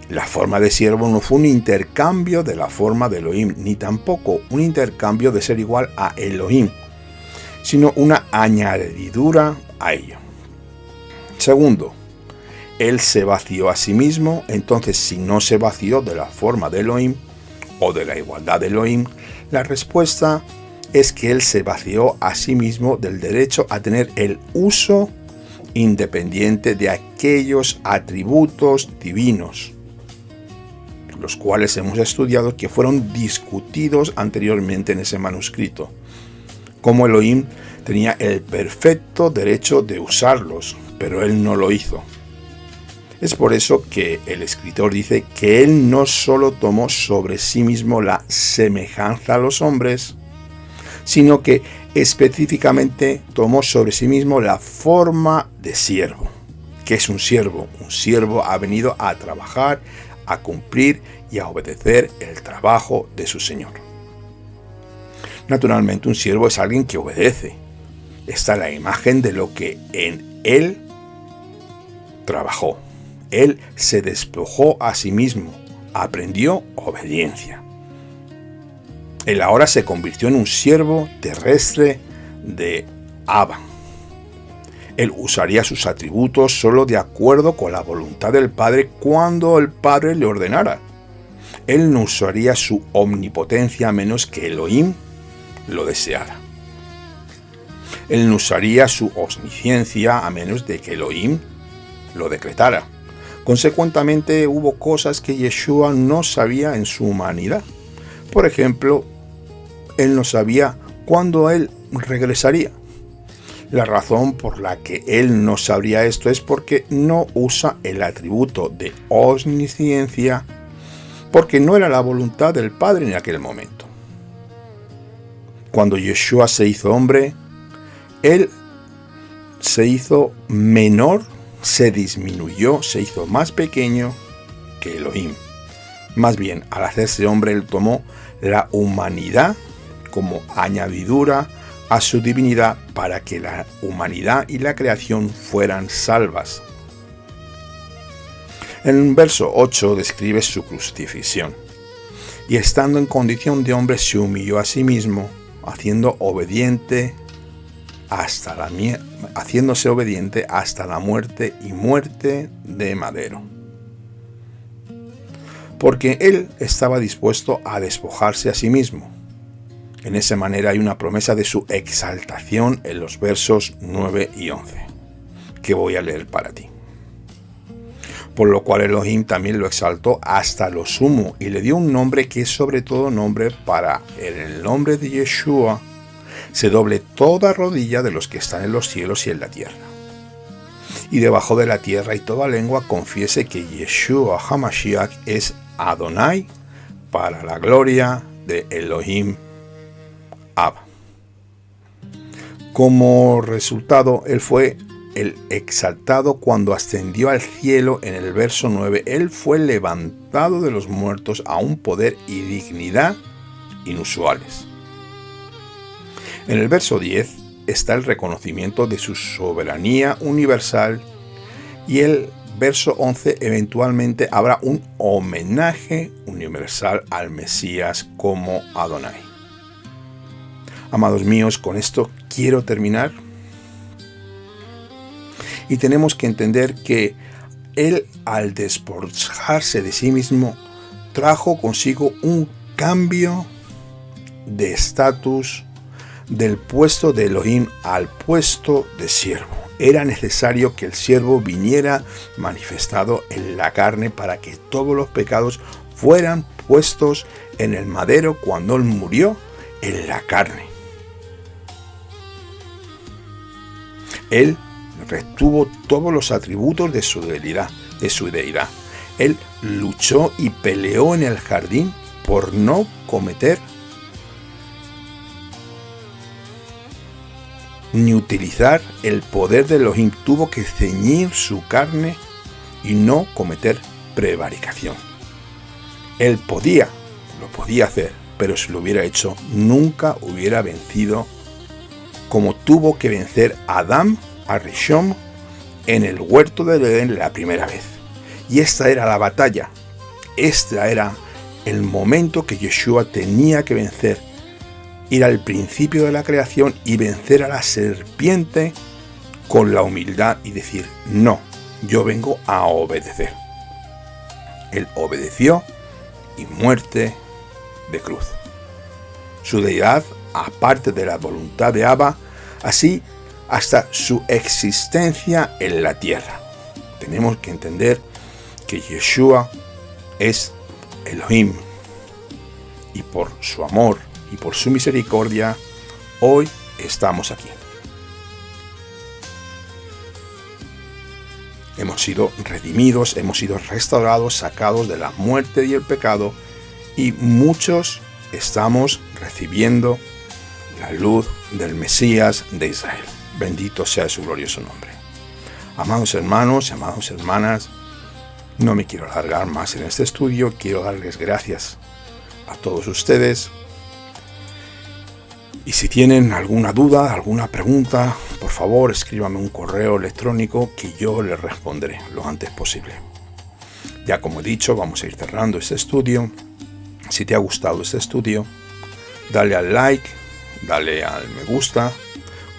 La forma de siervo no fue un intercambio de la forma de Elohim, ni tampoco un intercambio de ser igual a Elohim, sino una añadidura a ello. Segundo, él se vació a sí mismo. Entonces, si no se vació de la forma de Elohim o de la igualdad de Elohim, la respuesta es que él se vació a sí mismo del derecho a tener el uso independiente de aquellos atributos divinos, los cuales hemos estudiado, que fueron discutidos anteriormente en ese manuscrito. Como Elohim tenía el perfecto derecho de usarlos, pero él no lo hizo. Es por eso que el escritor dice que él no solo tomó sobre sí mismo la semejanza a los hombres, sino que específicamente tomó sobre sí mismo la forma de siervo. ¿Qué es un siervo? Un siervo ha venido a trabajar, a cumplir y a obedecer el trabajo de su Señor. Naturalmente, un siervo es alguien que obedece. Está la imagen de lo que en él trabajó. Él se despojó a sí mismo, aprendió obediencia. Él ahora se convirtió en un siervo terrestre de Abba. Él usaría sus atributos solo de acuerdo con la voluntad del Padre cuando el Padre le ordenara. Él no usaría su omnipotencia a menos que Elohim lo deseara. Él no usaría su omnisciencia a menos de que Elohim lo decretara. Consecuentemente, hubo cosas que Yeshua no sabía en su humanidad. Por ejemplo, él no sabía cuándo él regresaría. La razón por la que él no sabría esto es porque no usa el atributo de omnisciencia, porque no era la voluntad del Padre en aquel momento. Cuando Yeshua se hizo hombre, él se hizo menor, se disminuyó, se hizo más pequeño que Elohim. Más bien, al hacerse hombre, él tomó la humanidad como añadidura a su divinidad para que la humanidad y la creación fueran salvas. En el verso 8 describe su crucifixión. Y estando en condición de hombre se humilló a sí mismo, haciéndose obediente hasta la muerte y muerte de madero. Porque él estaba dispuesto a despojarse a sí mismo. En esa manera hay una promesa de su exaltación en los versos 9 y 11, que voy a leer para ti. Por lo cual Elohim también lo exaltó hasta lo sumo y le dio un nombre que es sobre todo nombre, para en el nombre de Yeshua se doble toda rodilla de los que están en los cielos y en la tierra, y debajo de la tierra, y toda lengua confiese que Yeshua HaMashiach es Adonai, para la gloria de Elohim Ab. Como resultado, él fue el exaltado cuando ascendió al cielo. En el verso 9, él fue levantado de los muertos a un poder y dignidad inusuales. En el verso 10 está el reconocimiento de su soberanía universal, y el verso 11 eventualmente habrá un homenaje universal al Mesías como Adonai. Amados míos, con esto quiero terminar. Y tenemos que entender que él, al despojarse de sí mismo, trajo consigo un cambio de estatus del puesto de Elohim al puesto de siervo. Era necesario que el siervo viniera manifestado en la carne para que todos los pecados fueran puestos en el madero cuando él murió en la carne. Él retuvo todos los atributos de su deidad. Él luchó y peleó en el jardín por no cometer ni utilizar el poder de Elohim. Tuvo que ceñir su carne y no cometer prevaricación. Él lo podía hacer, pero si lo hubiera hecho, nunca hubiera vencido como tuvo que vencer Adán Arishon en el huerto del Edén la primera vez. Y esta era la batalla. Este era el momento que Yeshua tenía que vencer. Ir al principio de la creación y vencer a la serpiente con la humildad y decir: no, yo vengo a obedecer. Él obedeció y muerte de cruz. Su deidad, aparte de la voluntad de Abba, así hasta su existencia en la tierra. Tenemos que entender que Yeshua es Elohim, y por su amor y por su misericordia hoy estamos aquí. Hemos sido redimidos, hemos sido restaurados, sacados de la muerte y el pecado, y muchos estamos recibiendo la luz del Mesías de Israel. Bendito sea su glorioso nombre. Amados hermanos, amadas hermanas, no me quiero alargar más en este estudio. Quiero darles gracias a todos ustedes. Y si tienen alguna duda, alguna pregunta, por favor escríbame un correo electrónico que yo les responderé lo antes posible. Ya como he dicho, vamos a ir cerrando este estudio. Si te ha gustado este estudio, dale al like, dale al me gusta,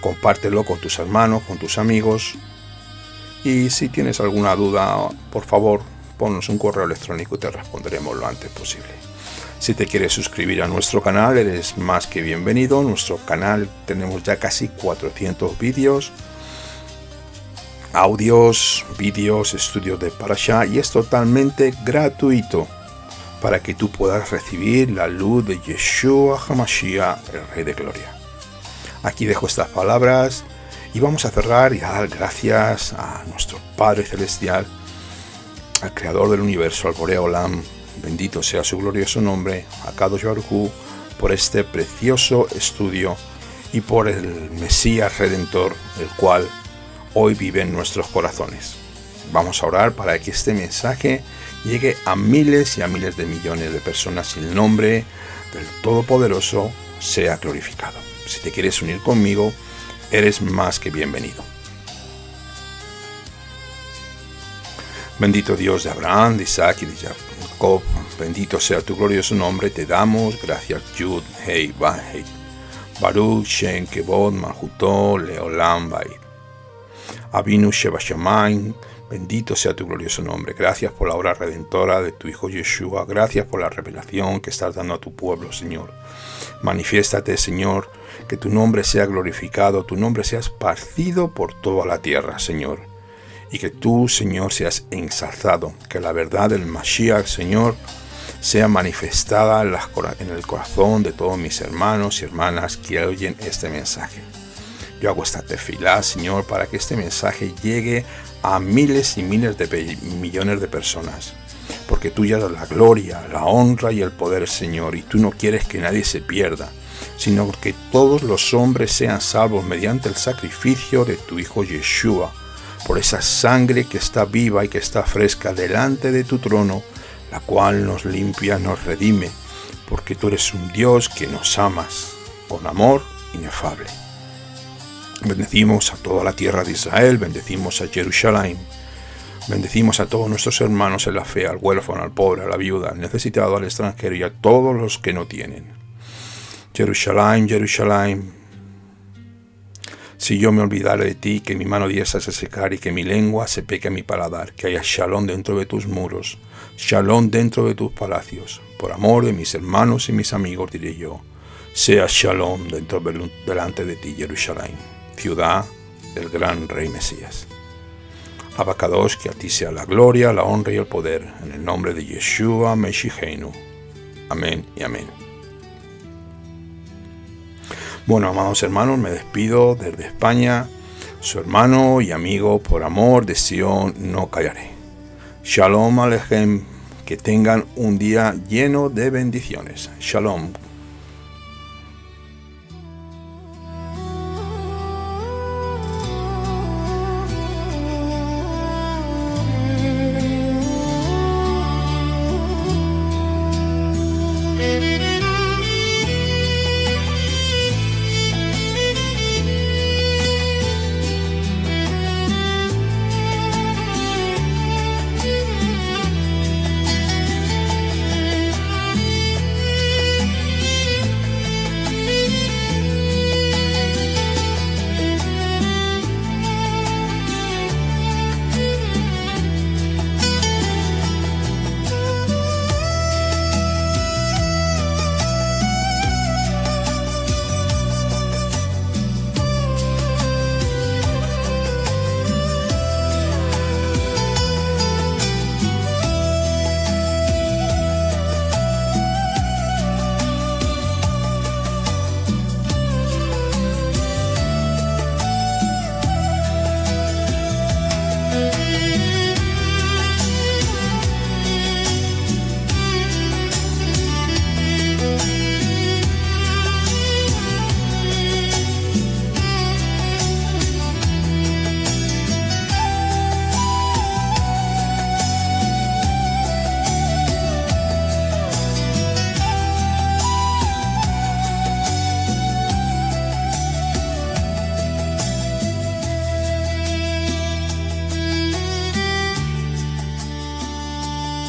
compártelo con tus hermanos, con tus amigos. Y si tienes alguna duda, por favor, ponnos un correo electrónico y te responderemos lo antes posible. Si te quieres suscribir a nuestro canal, eres más que bienvenido. En nuestro canal tenemos ya casi 400 vídeos, audios, vídeos, estudios de Parashá, y es totalmente gratuito para que tú puedas recibir la luz de Yeshua HaMashiach, el Rey de Gloria. Aquí dejo estas palabras y vamos a cerrar y a dar gracias a nuestro Padre Celestial, al Creador del Universo, al Boré Olam. Bendito sea su glorioso nombre, a Kadosh Baruj Hu, por este precioso estudio y por el Mesías Redentor, el cual hoy vive en nuestros corazones. Vamos a orar para que este mensaje llegue a miles y a miles de millones de personas y el nombre del Todopoderoso sea glorificado. Si te quieres unir conmigo, eres más que bienvenido. Bendito Dios de Abraham, de Isaac y de Jacob, bendito sea tu glorioso nombre, te damos gracias. Yud, Hei, Vahei, Baruch, Shem, Kevod, Malchutó, Leolam, Bait. Avinu Sheba Shamayim, bendito sea tu glorioso nombre. Gracias por la obra redentora de tu Hijo Yeshua. Gracias por la revelación que estás dando a tu pueblo, Señor. Manifiéstate, Señor, que tu nombre sea glorificado, tu nombre sea esparcido por toda la tierra, Señor. Y que tú, Señor, seas ensalzado, que la verdad del Mashiach, Señor, sea manifestada en el corazón de todos mis hermanos y hermanas que oyen este mensaje. Yo hago esta tefilá, Señor, para que este mensaje llegue a miles y miles de millones de personas. Porque tú ya das la gloria, la honra y el poder, Señor, y tú no quieres que nadie se pierda, sino que todos los hombres sean salvos mediante el sacrificio de tu Hijo Yeshua, por esa sangre que está viva y que está fresca delante de tu trono, la cual nos limpia, nos redime, porque tú eres un Dios que nos amas con amor inefable. Bendecimos a toda la tierra de Israel, bendecimos a Jerusalén, bendecimos a todos nuestros hermanos en la fe, al huérfano, al pobre, a la viuda, al necesitado, al extranjero y a todos los que no tienen. Jerusalén, Jerusalén, si yo me olvidare de ti, que mi mano diestra se secar y que mi lengua se peque a mi paladar, que haya shalom dentro de tus muros, shalom dentro de tus palacios. Por amor de mis hermanos y mis amigos diré yo, sea shalom delante de ti, Jerusalén, ciudad del gran Rey Mesías. Abacados, que a ti sea la gloria, la honra y el poder, en el nombre de Yeshua Meshicheinu. Amén y amén. Bueno, amados hermanos, me despido desde España, su hermano y amigo por amor de Sion no callaré. Shalom Aleichem, que tengan un día lleno de bendiciones. Shalom.